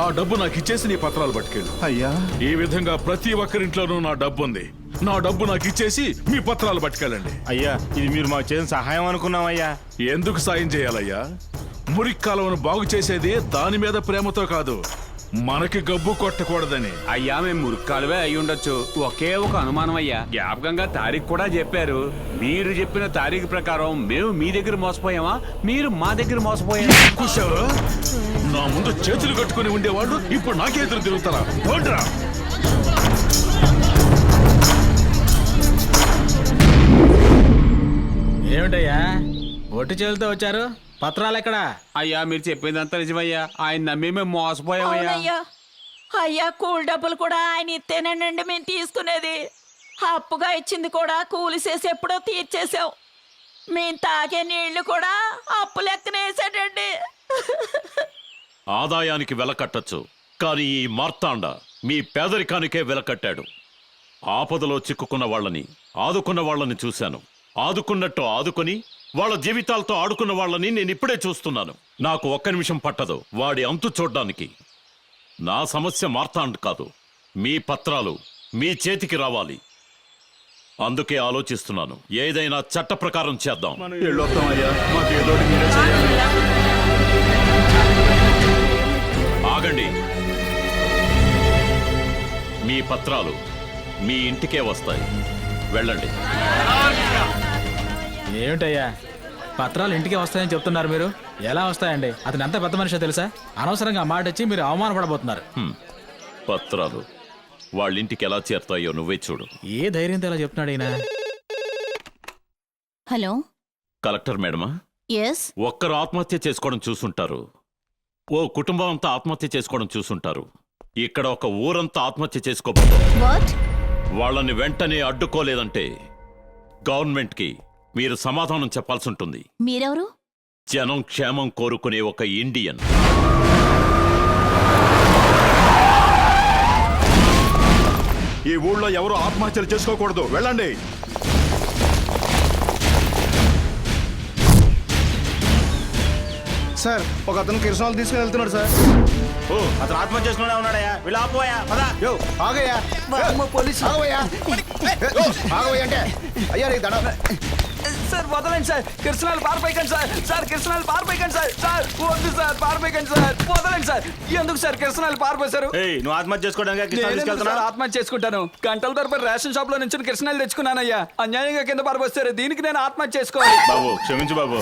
[SPEAKER 12] ఆ డబ్బు నాకు ఇచ్చేసి నీ పత్రాలు పట్టుకెళ్ళు.
[SPEAKER 18] అయ్యా,
[SPEAKER 12] ఈ విధంగా ప్రతి ఒక్కరింట్లోనూ నా డబ్బు ఉంది. నా డబ్బు నాకు ఇచ్చేసి మీ పత్రాలు పట్టుకెళ్ళండి.
[SPEAKER 9] అయ్యా, ఇది మీరు మాకు చేసిన సహాయం అనుకున్నామయ్యా.
[SPEAKER 12] ఎందుకు సాయం చేయాలయ్యా? మురిక్కాలవను బాగు చేసేది దాని మీద ప్రేమతో కాదు, మనకి గబ్బు కొట్టకూడదని.
[SPEAKER 8] అయ్యా, మేము మురుక్కాలువే అయి ఉండొచ్చు. ఒకే ఒక అనుమానం అయ్యా. జ్ఞాపకంగా తారీఖు కూడా చెప్పారు. మీరు చెప్పిన తారీఖు ప్రకారం మేము మీ దగ్గర మోసపోయామా, మీరు మా దగ్గర మోసపోయామా?
[SPEAKER 12] కూర్చోరు. నా ముందు చేతులు కట్టుకుని ఉండేవాళ్ళు ఇప్పుడు నాకే ఎదురు తిరుగుతారా? పోండ్రా.
[SPEAKER 7] ఏమిటయ్యా ఒట్టి చేతులతో వచ్చారు? పత్రాలు ఎక్కడా?
[SPEAKER 8] అయ్యా, మీరు చెప్పిందంతా నిజమయ్యా. ఆయన నమ్మి మేము మోసపోయామయ్యా.
[SPEAKER 11] అవునయ్యా. అయ్యా, కూల్ డబ్బులు కూడా ఆయన ఇస్తేనండి మేము తీసుకునేది. అప్పుగా ఇచ్చింది కూడా కూలి చేసి ఎప్పుడో తీర్చేసాం. మేము తాగే నీళ్లు కూడా అప్పు లెక్కనేసాడండి.
[SPEAKER 6] ఆదాయానికి వెల కట్టచ్చు, కానీ ఈ మార్తాండ మీ పేదరికానికే వెల కట్టాడు. ఆపదలో చిక్కుకున్న వాళ్ళని, ఆదుకున్న వాళ్ళని చూశాను. ఆదుకున్నట్టు ఆదుకొని వాళ్ళ జీవితాలతో ఆడుకున్న వాళ్ళని నేను ఇప్పుడే చూస్తున్నాను. నాకు ఒక్క నిమిషం పట్టదు వాడి అంతు చూడ్డానికి. నా సమస్య మార్తాండ్ కాదు, మీ పత్రాలు మీ చేతికి రావాలి. అందుకే ఆలోచిస్తున్నాను, ఏదైనా చట్ట ప్రకారం చేద్దాం. ఆగండి. పత్రాలు మీ ఇంటికే వస్తాయి. వెళ్ళండి.
[SPEAKER 7] ఏమిటయ్యా పత్రాలు ఇంటికి వస్తాయని చెప్తున్నారు మీరు? ఎలా వస్తాయండి? అతను ఎంత పెద్ద మనిషో తెలుసా? అనవసరంగా మాట వచ్చి మీరు అవమానపడబోతున్నారు.
[SPEAKER 6] పత్రాలు వాళ్ళింటికి ఎలా చేరుతాయో నువ్వే చూడు.
[SPEAKER 7] ఏ ధైర్యంతో ఎలా చెప్తున్నాడు ఈయన?
[SPEAKER 11] హలో,
[SPEAKER 6] కలెక్టర్ మేడమా?
[SPEAKER 11] ఎస్.
[SPEAKER 6] ఒక్కరు ఆత్మహత్య చేసుకోవడం చూసుంటారు, ఓ కుటుంబం అంతా ఆత్మహత్య చేసుకోవడం చూసుంటారు. ఇక్కడ ఒక ఊరంతా ఆత్మహత్య చేసుకోబోతుంది. వాళ్ళని వెంటనే అడ్డుకోలేదంటే గవర్నమెంట్కి మీరు సమాధానం చెప్పాల్సి ఉంటుంది.
[SPEAKER 11] మీరెవరు?
[SPEAKER 6] జనం క్షేమం కోరుకునే ఒక ఇండియన్.
[SPEAKER 16] ఈ ఊళ్ళో ఎవరు ఆత్మహత్యలు చేసుకోకూడదు. వెళ్ళండి.
[SPEAKER 3] సార్, ఒక అతను కిరసనాలు తీసుకుని వెళ్తున్నాడు సార్.
[SPEAKER 4] ఓ, అతను ఆత్మహత్య చేసుకునే ఉన్నాడయా. వీళ్ళు ఆపోయా పదా.
[SPEAKER 3] ఆగయ్యా,
[SPEAKER 4] పోలీసు
[SPEAKER 3] ఆగవయ్యా, ఆగవయ్యా అంటే అయ్యా నీకు దండం.
[SPEAKER 15] సార్ వదలండి సార్, కిరసనాలు పారిపోయకండి సార్. సార్ కిరసనాలు పారిపోయకండి సార్. సార్ వద్దు సార్, పారిపోయకండి సార్. వదలండి సార్. ఎందుకు సార్ కిరసనాలు పారిపోసారు?
[SPEAKER 4] నువ్వు ఆత్మహత్య చేసుకోవడానికి
[SPEAKER 15] ఆత్మహత్య చేసుకుంటాను. గంటల తరబడి రేషన్ షాప్ లో నుంచి కిరసనాలు తెచ్చుకున్నానయ్యా. అన్యాయంగా కింద పారిపోస్తారు. దీనికి నేను ఆత్మహత్య చేసుకోవాలి.
[SPEAKER 6] బాబు క్షమించు బాబు.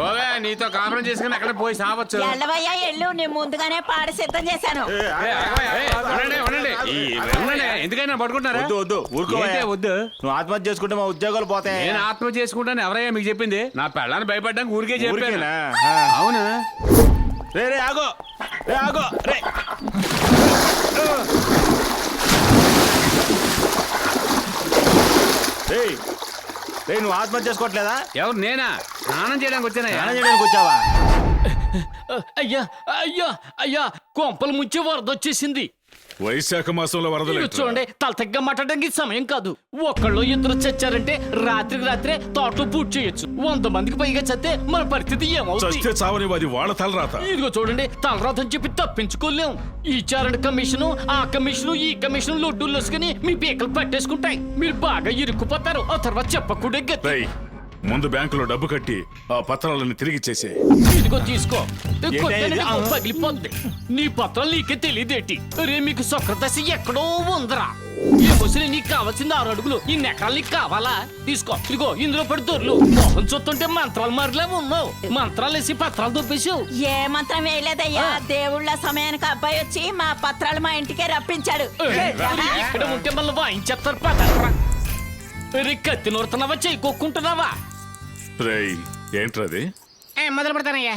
[SPEAKER 8] ఓవే, నీతో కాపురం చేసుకుని అక్కడ పోయి సావచ్చు.
[SPEAKER 11] ఎల్లవయ్యా ఎల్లు, నేను ముందుగానే పాడ సిద్ధం చేశాను.
[SPEAKER 8] ఎందుకైనా పడుకుంటున్నారా?
[SPEAKER 4] వద్దు వద్దు, ఊరుకోవయ్యా.
[SPEAKER 8] వద్దు.
[SPEAKER 4] నువ్వు ఆత్మహత్య చేసుకుంటే మా ఉద్యోగాలు పోతాయి.
[SPEAKER 8] నేను ఆత్మహత్య చేసుకుంటాను ఎవరయ్యా మీకు చెప్పింది? నా పెళ్ళాన్ని భయపడ్డానికి ఊరికే చెప్పాను.
[SPEAKER 4] ఊరికేనా?
[SPEAKER 8] అవునా?
[SPEAKER 4] రే రే ఆగో, రే ఆగో, రే. రే నువ్వు ఆత్మహత్య చేసుకోవట్లేదా?
[SPEAKER 8] ఎవరు? నేనా? స్నానం చేయడానికి వచ్చానా?
[SPEAKER 4] స్నానం చేయడానికి వచ్చావా?
[SPEAKER 2] అయ్యా అయ్యా అయ్యా, కొంపలు ముంచే వరద వచ్చేసింది.
[SPEAKER 12] వైశాఖ మాసంలో వరదలు
[SPEAKER 2] చూడండి, తలతగ్గా మాట్లాడడానికి సమయం కాదు. ఒకళ్ళు ఇద్దరు చచ్చారంటే రాత్రికి రాత్రే తోటలో పూర్తి చేయొచ్చు. 100 మందికి పైగా చస్తే మన పరిస్థితి ఏమవుతుంది?
[SPEAKER 12] చస్తే చావని అది వాళ్ళ తలరాత.
[SPEAKER 2] ఇదిగో చూడండి, తలరాత అని చెప్పి తప్పించుకోలేం. ఈ చారణ కమిషను, ఆ కమిషను, ఈ కమిషను లొడ్డులు లసుకుని మీ పీకలు పట్టేసుకుంటాయి. మీరు బాగా ఇరుక్కుపోతారు. ఆ తర్వాత చెప్పకూడే గతి.
[SPEAKER 12] ముందు బ్యాంకులో డబ్బు కట్టి ఆ పత్రాలను తిరిగి ఇచ్చేసే.
[SPEAKER 2] ఇదిగో తీసుకో. పగిలిపోద్ది. నీ పత్రాలు నీకే తెలియదేటి? రే, మీకు సొక్రదశ ఎక్కడో ఉందరా. ఈ ముసలి నీకు కావాల్సింది 6 అడుగులు. ఈ నెకరాలు నీకు కావాలా? తీసుకో. ఇదిగో ఇందులో పడి దొర్లు. మొహం చూస్తుంటే మంత్రాలు మారిలే ఉన్నావు. మంత్రాలు వేసి పత్రాలు దొబ్బేసావు.
[SPEAKER 11] ఏ మంత్రం వేయలేదయ్యా. దేవుళ్ళ సమయానికి అబ్బాయి వచ్చి మా పత్రాలు మా ఇంటికే రప్పించాడు.
[SPEAKER 2] ఇక్కడ ఉంటే మళ్ళీ వాయించేస్తారు. పదరా. కత్తి నూరుతున్నావా? చెయ్యి కొక్కుంటున్నావా?
[SPEAKER 12] రేయ్, ఏంట్రది?
[SPEAKER 2] మొదలు పెడతానయ్యా.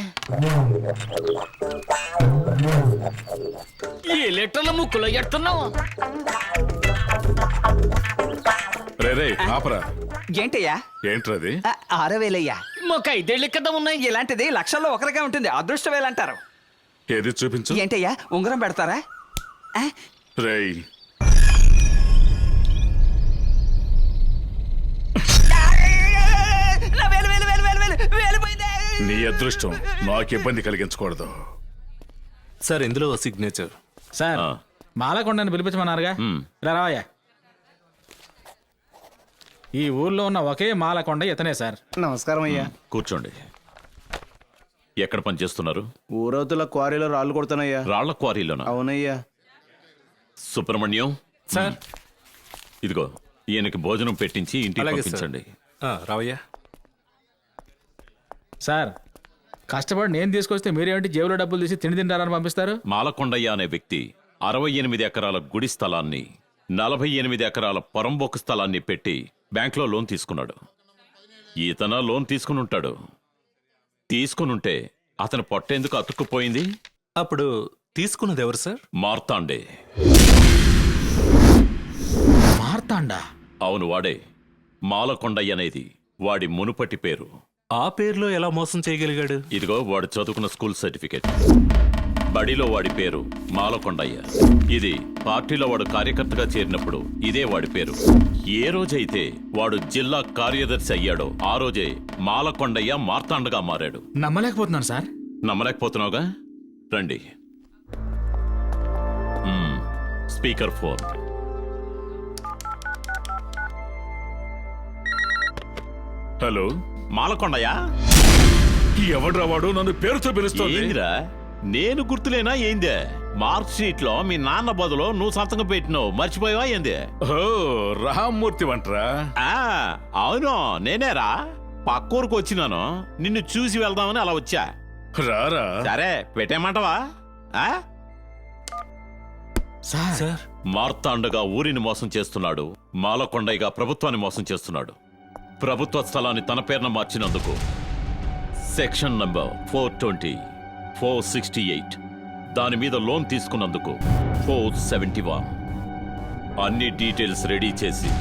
[SPEAKER 2] ఏ లెటర్ల ముక్కులో ఎడుతున్నావు?
[SPEAKER 12] రే ఆపరా.
[SPEAKER 15] ఏంటయ్యా?
[SPEAKER 12] ఏంట్రది?
[SPEAKER 15] 6,000 అయ్యా.
[SPEAKER 2] మాకు 5 ఏళ్ళ కదా ఉన్నాయి.
[SPEAKER 15] ఇలాంటిది లక్షల్లో ఒకరిగా ఉంటుంది. అదృష్ట వేలు అంటారు.
[SPEAKER 12] ఏది చూపించు.
[SPEAKER 15] ఏంటయ్యా, ఉంగరం పెడతారా?
[SPEAKER 12] రేయ్, నీ అదృష్టం నాకు ఇబ్బంది కలిగించకూడదు.
[SPEAKER 17] సార్, ఇందులో సిగ్నేచర్.
[SPEAKER 7] సార్, మాలకొండని పిలిపించమన్నారుగా. రావయ్యా. ఈ ఊర్లో ఉన్న ఒకే మాలకొండ ఇతనే సార్.
[SPEAKER 3] నమస్కారం అయ్యా.
[SPEAKER 6] కూర్చోండి. ఎక్కడ పని చేస్తున్నారు?
[SPEAKER 3] ఊరవతల క్వారీలో రాళ్ళు కొడతానయ్యా.
[SPEAKER 6] రాళ్ల క్వారీలోనా?
[SPEAKER 3] అవునయ్యా.
[SPEAKER 6] సుబ్రహ్మణ్యం
[SPEAKER 17] సార్,
[SPEAKER 6] ఇదిగో ఈయనకి భోజనం పెట్టించి ఇంటికి పంపించండి.
[SPEAKER 17] రావయ్యా.
[SPEAKER 7] సార్, కష్టపడి నేను తీసుకొస్తే మీరేమిటి జేబులో డబ్బులు తీసి తిండి తింటారని పంపిస్తారు?
[SPEAKER 6] మాలకొండయ్య అనే వ్యక్తి 68 ఎకరాల గుడి స్థలాన్ని, 48 ఎకరాల పొరంబోకు స్థలాన్ని పెట్టి బ్యాంకులో లోన్ తీసుకున్నాడు. ఈతన లోన్ తీసుకుని ఉంటాడు. తీసుకునుంటే అతను పొట్టేందుకు అతుక్కుపోయింది?
[SPEAKER 17] అప్పుడు తీసుకున్నది ఎవరు సార్?
[SPEAKER 6] మార్తాండే.
[SPEAKER 7] మార్తాండా?
[SPEAKER 6] అవును, వాడే. మాలకొండయ్య అనేది వాడి మునుపటి పేరు.
[SPEAKER 17] ఆ పేరులో ఎలా మోసం చేయగలిగాడు?
[SPEAKER 6] ఇదిగో వాడు చదువుకున్న స్కూల్ సర్టిఫికేట్. బడిలో వాడి పేరు మాలకొండయ్య. ఇది పార్టీలో వాడు కార్యకర్తగా చేరినప్పుడు ఇదే వాడి పేరు. ఏ రోజైతే వాడు జిల్లా కార్యదర్శి అయ్యాడో ఆ రోజే మాలకొండయ్య మార్తాండగా మారాడు.
[SPEAKER 7] నమ్మలేకపోతున్నాను సార్.
[SPEAKER 6] నమ్మలేకపోతున్నావుగా? రండి. Speaker phone.
[SPEAKER 12] హలో,
[SPEAKER 6] మాలకొండయ్య.
[SPEAKER 12] ఎవడ్రా వాడు? నన్ను పేరుతో పిలుస్తోంది.
[SPEAKER 6] ఏందిరా, నేను గుర్తులేనా ఏందే? మార్క్ షీట్ లో మీ నాన్న బదులు నువ్వు సంతకం పెట్టినావు మర్చిపోయావా ఏంది?
[SPEAKER 12] ఓ రామ్మూర్తి వంటరా?
[SPEAKER 6] అవును నేనేరా. పక్కూరికి వచ్చినాను, నిన్ను చూసి వెళ్దామని అలా వచ్చా.
[SPEAKER 12] రారా.
[SPEAKER 6] సరే పెట్టేయమంటావా?
[SPEAKER 17] సార్
[SPEAKER 6] మార్తాండగా ఊరిని మోసం చేస్తున్నాడు, మాలకొండయ్యగా ప్రభుత్వాన్ని మోసం చేస్తున్నాడు. ప్రభుత్వ స్థలాన్ని తన పేరున మార్చినందుకు సెక్షన్ నంబర్ 420, 468 దాని మీద లోన్ తీసుకున్నందుకు 471 అన్ని డీటెయిల్స్ రెడీ చేసి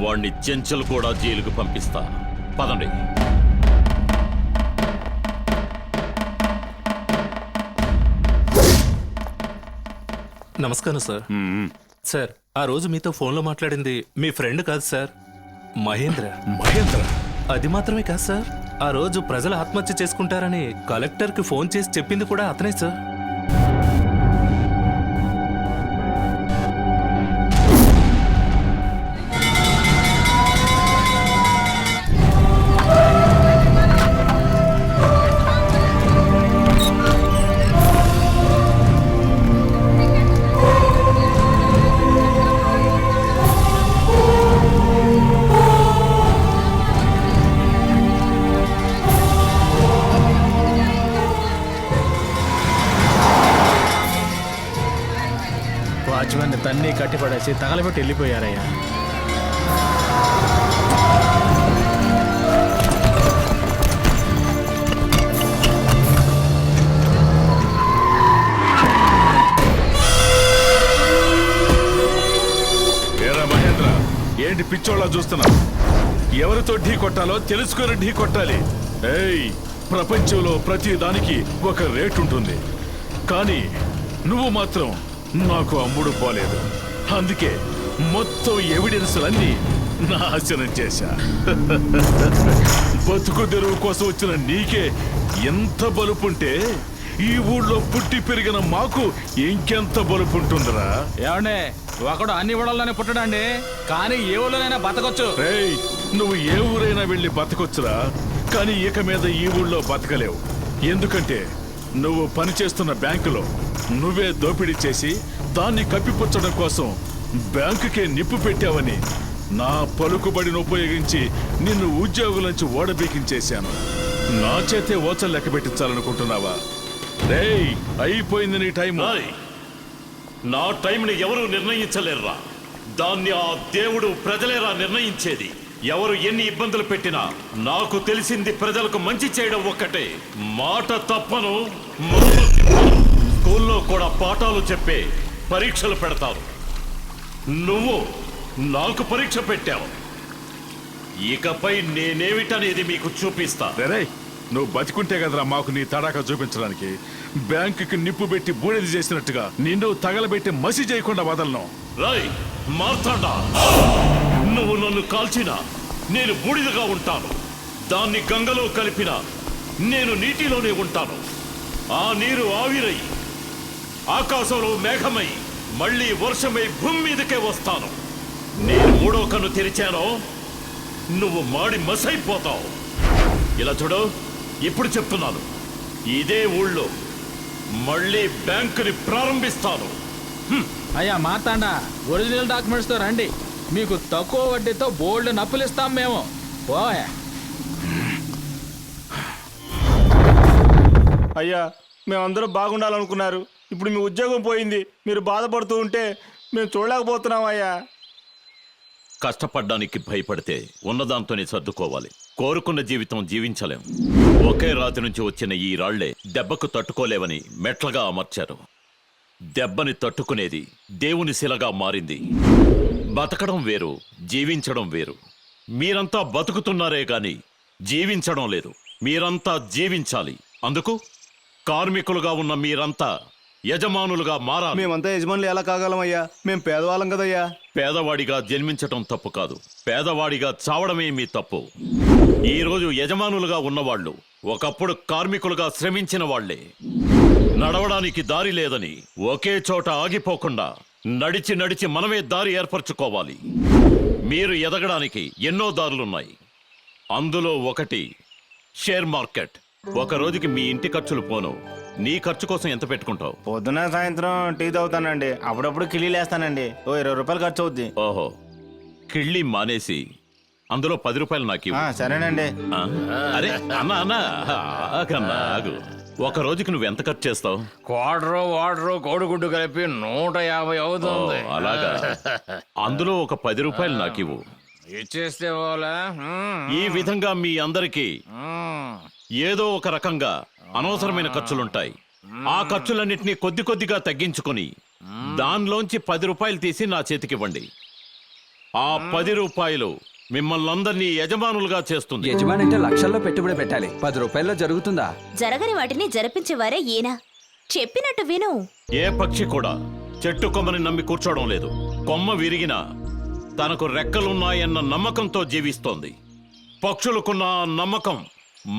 [SPEAKER 6] వాణ్ణి చెంచలు కూడా జైలుకు పంపిస్తా. పదండి.
[SPEAKER 17] నమస్కారం సార్. సార్ ఆ రోజు మీతో ఫోన్లో మాట్లాడింది మీ ఫ్రెండ్ కాదు సార్, మహేంద్ర.
[SPEAKER 12] మహేంద్ర?
[SPEAKER 17] అది మాత్రమే కాదు సార్, ఆ రోజు ప్రజలు ఆత్మహత్య చేసుకుంటారని కలెక్టర్కి ఫోన్ చేసి చెప్పింది కూడా అతనే సార్.
[SPEAKER 7] వాచ్మెన్ తన్ని కట్టిపడేసి తగలబెట్టి వెళ్ళిపోయారయ్యా.
[SPEAKER 12] ఏరా మహేంద్ర, ఏంటి పిచ్చోళ్ళ చూస్తున్నా? ఎవరితో ఢీ కొట్టాలో తెలుసుకొని ఢీ కొట్టాలి. ఏయ్, ప్రపంచంలో ప్రతి దానికి ఒక రేటు ఉంటుంది, కానీ నువ్వు మాత్రం నాకు అమ్ముడు పోలేదు. అందుకే మొత్తం ఎవిడెన్స్లన్నీ నాశనం చేశా. బతుకు తెరువు కోసం వచ్చిన నీకే ఎంత బలుపుంటే ఈ ఊళ్ళో పుట్టి పెరిగిన మాకు ఇంకెంత బలుపుంటుందిరా?
[SPEAKER 7] ఏమండే, ఒకడు అన్ని ఊళ్ళలోనే పుట్టడండి, కానీ ఏ ఊళ్ళోనైనా బతకొచ్చు.
[SPEAKER 12] రేయ్, నువ్వు ఏ ఊరైనా వెళ్ళి బతకొచ్చురా, కానీ ఇక మీద ఈ ఊళ్ళో బతకలేవు. ఎందుకంటే నువ్వు పనిచేస్తున్న బ్యాంకులో నువ్వే దోపిడీ చేసి దాన్ని కప్పిపుచ్చడం కోసం బ్యాంకుకే నిప్పు పెట్టావని నా పలుకుబడిని ఉపయోగించి నిన్ను ఉద్యోగుల నుంచి ఓడబీకించేశాను. నా చేతే ఓచలు లెక్క పెట్టించాలనుకుంటున్నావా? రేయ్, అయిపోయింది నీ టైం.
[SPEAKER 6] నా టైంని ఎవరు నిర్ణయించలేరురా, దాన్ని ఆ దేవుడు ప్రజలేరా నిర్ణయించేది. ఎవరు ఎన్ని ఇబ్బందులు పెట్టినా నాకు తెలిసింది ప్రజలకు మంచి చేయడం ఒక్కటే. మాట తప్పను, మరులు తిప్పను. స్కూల్లో కూడా పాఠాలు చెప్పే పరీక్షలు పెడతారు. నువ్వు నాకు పరీక్ష పెట్టావు, ఇకపై నేనేమిటనేది మీకు చూపిస్తా.
[SPEAKER 12] నువ్వు బతికుంటే కదరా మాకు నీ తడాక చూపించడానికి. బ్యాంకుకి నిప్పు పెట్టి బూడిద చేసినట్టుగా నిన్ను తగలబెట్టి మసి చేయకుండా వదలను.
[SPEAKER 6] రాయ్ మార్తాండా, నువ్వు నన్ను కాల్చినా నేను బూడిదగా ఉంటాను. దాన్ని గంగలో కలిపినా నేను నీటిలోనే ఉంటాను. ఆ నీరు ఆవిరై ఆకాశంలో మేఘమై మళ్ళీ వర్షమై భూమి మీదకే వస్తాను. నేను మూడో కన్ను తెరిచానో నువ్వు మాడి మసైపోతావు. ఇలా చూడు, ఇప్పుడు చెప్తున్నాను, ఇదే ఊళ్ళో మళ్ళీ బ్యాంకుని ప్రారంభిస్తాను.
[SPEAKER 7] అయ్యా మార్తాండా, ఒరిజినల్ డాక్యుమెంట్స్ తో రండి, మీకు తక్కువ వడ్డీతో బోల్డ్ నప్పులు ఇస్తాం మేము. ఓయా
[SPEAKER 9] అయ్యా, మేమందరం బాగుండాలనుకున్నారు, ఇప్పుడు మీ ఉద్యోగం పోయింది. మీరు బాధపడుతూ ఉంటే మేము చూడలేకపోతున్నాం అయ్యా.
[SPEAKER 6] కష్టపడ్డానికి భయపడితే ఉన్నదాంతోనే సర్దుకోవాలి. కోరుకున్న జీవితం జీవించలేం. ఒకే రాతి నుంచి వచ్చిన ఈ రాళ్లే దెబ్బకు తట్టుకోలేవని మెట్లగా అమర్చారు. దెబ్బని తట్టుకునేది దేవుని శిలగా మారింది. బతకడం వేరు, జీవించడం వేరు. మీరంతా బతుకుతున్నారే గాని జీవించడం లేదు. మీరంతా జీవించాలి. అందుకు కార్మికులుగా ఉన్న మీరంతా యజమానులుగా మారాలి.
[SPEAKER 3] మేమంతా యజమానులు ఎలా కాగలమయ్యా? మేం పేదవాళ్ళం కదయ్యా.
[SPEAKER 6] పేదవాడిగా జన్మించటం తప్పు కాదు, పేదవాడిగా చావడమే మీ తప్పు. ఈరోజు యజమానులుగా ఉన్నవాళ్లు ఒకప్పుడు కార్మికులుగా శ్రమించిన వాళ్లే. నడవడానికి దారి లేదని ఒకే చోట ఆగిపోకుండా నడిచి నడిచి మనమే దారి ఏర్పరచుకోవాలి. మీరు ఎదగడానికి ఎన్నో దారులున్నాయి. అందులో ఒకటి షేర్ మార్కెట్. ఒక రోజుకి మీ ఇంటి ఖర్చులు పోను నీ ఖర్చు కోసం ఎంత పెట్టుకుంటావు?
[SPEAKER 9] పొద్దున సాయంత్రం టీ తాగుతానండి, అప్పుడప్పుడు కిళ్ళీలు వేస్తానండి. ఓ 20 రూపాయలు ఖర్చు అవుద్ది.
[SPEAKER 6] ఓహో, కిళ్ళి మానేసి అందులో 10 రూపాయలు నాకు ఇవ్వు.
[SPEAKER 9] సరేనండి.
[SPEAKER 6] అరే అన్నా కన్నా ఆగు. ఒక రోజుకి నువ్వు ఎంత ఖర్చు చేస్తావు?
[SPEAKER 5] క్వార్టరు వాటరు కోడిగుడ్డు కలిపి 150 అవుతుంది.
[SPEAKER 6] అలాగా, అందులో ఒక 10 రూపాయలు నాకు ఇవ్వు.
[SPEAKER 5] ఇచ్చేస్తే పోలే.
[SPEAKER 6] ఈ విధంగా మీ అందరికీ ఏదో ఒక రకంగా అనవసరమైన ఖర్చులుంటాయి. ఆ ఖర్చులన్నింటినీ కొద్ది కొద్దిగా తగ్గించుకొని దానిలోంచి 10 రూపాయలు తీసి నా చేతికివ్వండి. ఆ 10 రూపాయలు మిమ్మల్ని అందరినీ యజమానులుగా చేస్తుంది.
[SPEAKER 15] యజమాని అంటే లక్షల్లో పెట్టుబడి పెట్టాలి, 10 రూపాయల్లో జరుగుతుందా?
[SPEAKER 10] జరగని వాటిని జరిపించేవారే ఈయన. చెప్పినట్టు విను.
[SPEAKER 6] ఏ పక్షి కూడా చెట్టు కొమ్మని నమ్మి కూర్చోవడం లేదు. కొమ్మ విరిగినా తనకు రెక్కలున్నాయన్న నమ్మకంతో జీవిస్తోంది. పక్షులకున్న ఆ నమ్మకం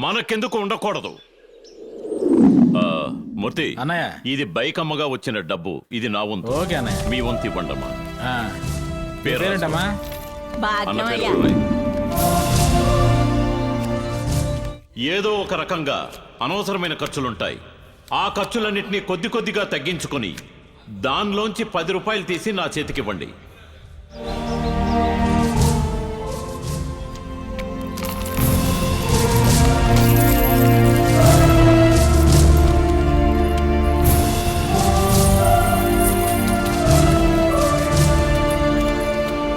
[SPEAKER 6] మనకెందుకు ఉండకూడదు? మూర్తి
[SPEAKER 7] అన్నయ్య,
[SPEAKER 6] ఇది బైక్ అమ్మగా వచ్చిన డబ్బు, ఇది నా వంతు.
[SPEAKER 7] ఓకే అన్నయ్య.
[SPEAKER 6] మీ వంతు ఇవ్వండమ్మా.
[SPEAKER 7] పేరేంటమ్మా?
[SPEAKER 6] అన్న పేరు రాయ్. ఏదో ఒక రకంగా అనవసరమైన ఖర్చులుంటాయి. ఆ ఖర్చులన్నింటినీ కొద్ది కొద్దిగా తగ్గించుకొని దానిలోంచి 10 రూపాయలు తీసి నా చేతికివ్వండి.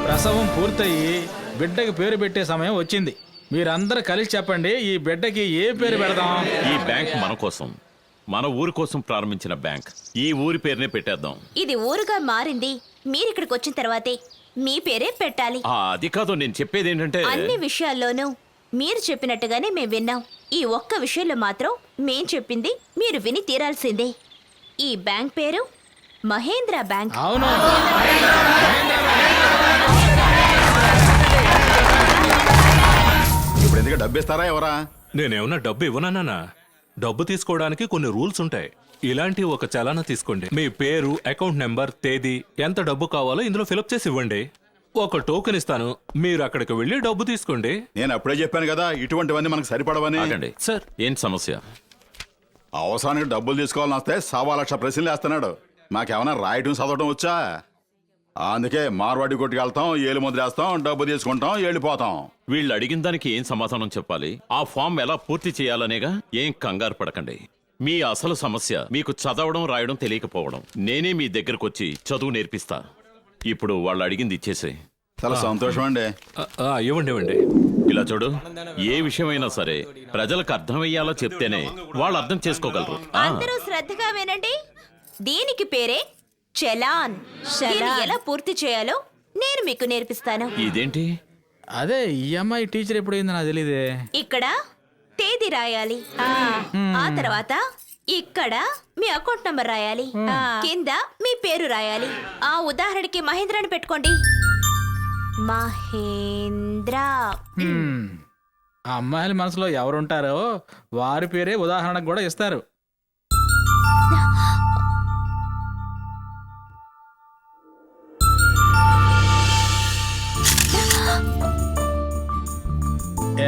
[SPEAKER 7] ప్రసవం పూర్తయి బిడ్డకి పేరు పెట్టే సమయం వచ్చింది. మీరందరూ కలిసి చెప్పండి, ఈ బిడ్డకి ఏ పేరు పెడదాం?
[SPEAKER 6] ఈ బ్యాంక్ మన కోసం, మన ఊరి కోసం ప్రారంభించిన బ్యాంక్. ఈ ఊరి పేరునే పెట్టేద్దాం.
[SPEAKER 10] ఇది ఊరుగా మారింది మీరిక్కడికి వచ్చిన తర్వాతే. మీ పేరే పెట్టాలి.
[SPEAKER 6] అది కాదు, నేను చెప్పేది ఏంటంటే
[SPEAKER 10] అన్ని విషయాల్లోనూ మీరు చెప్పినట్టుగానే మేము విన్నాం. ఈ ఒక్క విషయంలో మాత్రం మేం చెప్పింది మీరు విని తీరాల్సిందే. ఈ బ్యాంక్ పేరు మహేంద్ర బ్యాంక్.
[SPEAKER 7] అవును.
[SPEAKER 16] ఇప్పుడు ఎందుకు డబ్బు ఇస్తారా ఎవరా?
[SPEAKER 17] నేనేమన్నా డబ్బు ఇవ్వనా? డబ్బు తీసుకోవడానికి కొన్ని రూల్స్ ఉంటాయి. ఇలాంటి ఒక చలానా తీసుకోండి. మీ పేరు, అకౌంట్ నెంబర్, తేదీ, ఎంత డబ్బు కావాలో ఇందులో ఫిలప్ చేసి ఇవ్వండి. ఒక టోకెన్ ఇస్తాను, మీరు అక్కడికి వెళ్ళి డబ్బు తీసుకోండి.
[SPEAKER 16] నేను అప్పుడే చెప్పాను కదా, ఇటువంటివన్నీ మనకు సరిపడవని.
[SPEAKER 6] సార్, ఏం సమస్య?
[SPEAKER 16] అవసరానికి డబ్బులు తీసుకోవాలని వస్తే 1,00,000 ప్రశ్నలు వేస్తున్నాడు. మాకేమైనా రాయటం చదవటం వచ్చా? అందుకే మార్వాడి కొట్టుకు వెళ్తాం, ఏలు ముద్రేస్తాం, డబ్బు తీసుకుంటాం, వెళ్ళిపోతాం.
[SPEAKER 6] వీళ్ళు అడిగిన దానికి ఏం సమాధానం చెప్పాలి? ఆ ఫామ్ ఎలా పూర్తి చేయాలనేగా. ఏం కంగారు పడకండి. మీ అసలు సమస్య మీకు చదవడం రాయడం తెలియకపోవడం. నేనే మీ దగ్గరకు వచ్చి చదువు నేర్పిస్తా. ఇప్పుడు వాళ్ళు అడిగింది ఇచ్చేసే.
[SPEAKER 16] చాలా సంతోషం అండి.
[SPEAKER 17] ఇవ్వండి.
[SPEAKER 6] ఇలా చూడు, ఏ విషయమైనా సరే ప్రజలకు అర్థమయ్యేలా చెప్తేనే వాళ్ళు అర్థం చేసుకోగలరు.
[SPEAKER 10] అందరూ శ్రద్ధగా వినండి. దీనికి పేరే చలాన్. దీన్ని ఎలా పూర్తి చేయాలో నేను మీకు నేర్పిస్తాను.
[SPEAKER 6] ఇదేంటి?
[SPEAKER 7] అదే ఈ అమ్మాయి టీచర్ ఎప్పుడైందో నాకు తెలియదే.
[SPEAKER 10] ఇక్కడ తేదీ రాయాలి. ఆ తర్వాత ఇక్కడ మీ అకౌంట్ నంబర్ రాయాలి. కింద మీ పేరు రాయాలి. ఆ ఉదాహరణకి మహేంద్ర అని పెట్టుకోండి. మహేంద్ర.
[SPEAKER 7] ఆ అమ్మాయిల మనసులో ఎవరుంటారో వారి పేరే ఉదాహరణకు కూడా ఇస్తారు.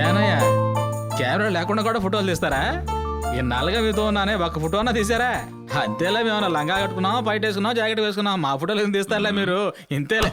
[SPEAKER 7] ఏనయ్యా, కెమెరా లేకుండా కూడా ఫోటోలు తీస్తారా? ఈ నల్లగా మీతో ఉన్నానే, ఒక్క ఫోటో అన్నా తీసారా? అంతేలా మేమన్నా లంగా కట్టుకున్నాం, పైట వేసుకున్నాం, జాకెట్ వేసుకున్నాం, మా ఫోటోలు తీస్తారులే మీరు. ఇంతేలే.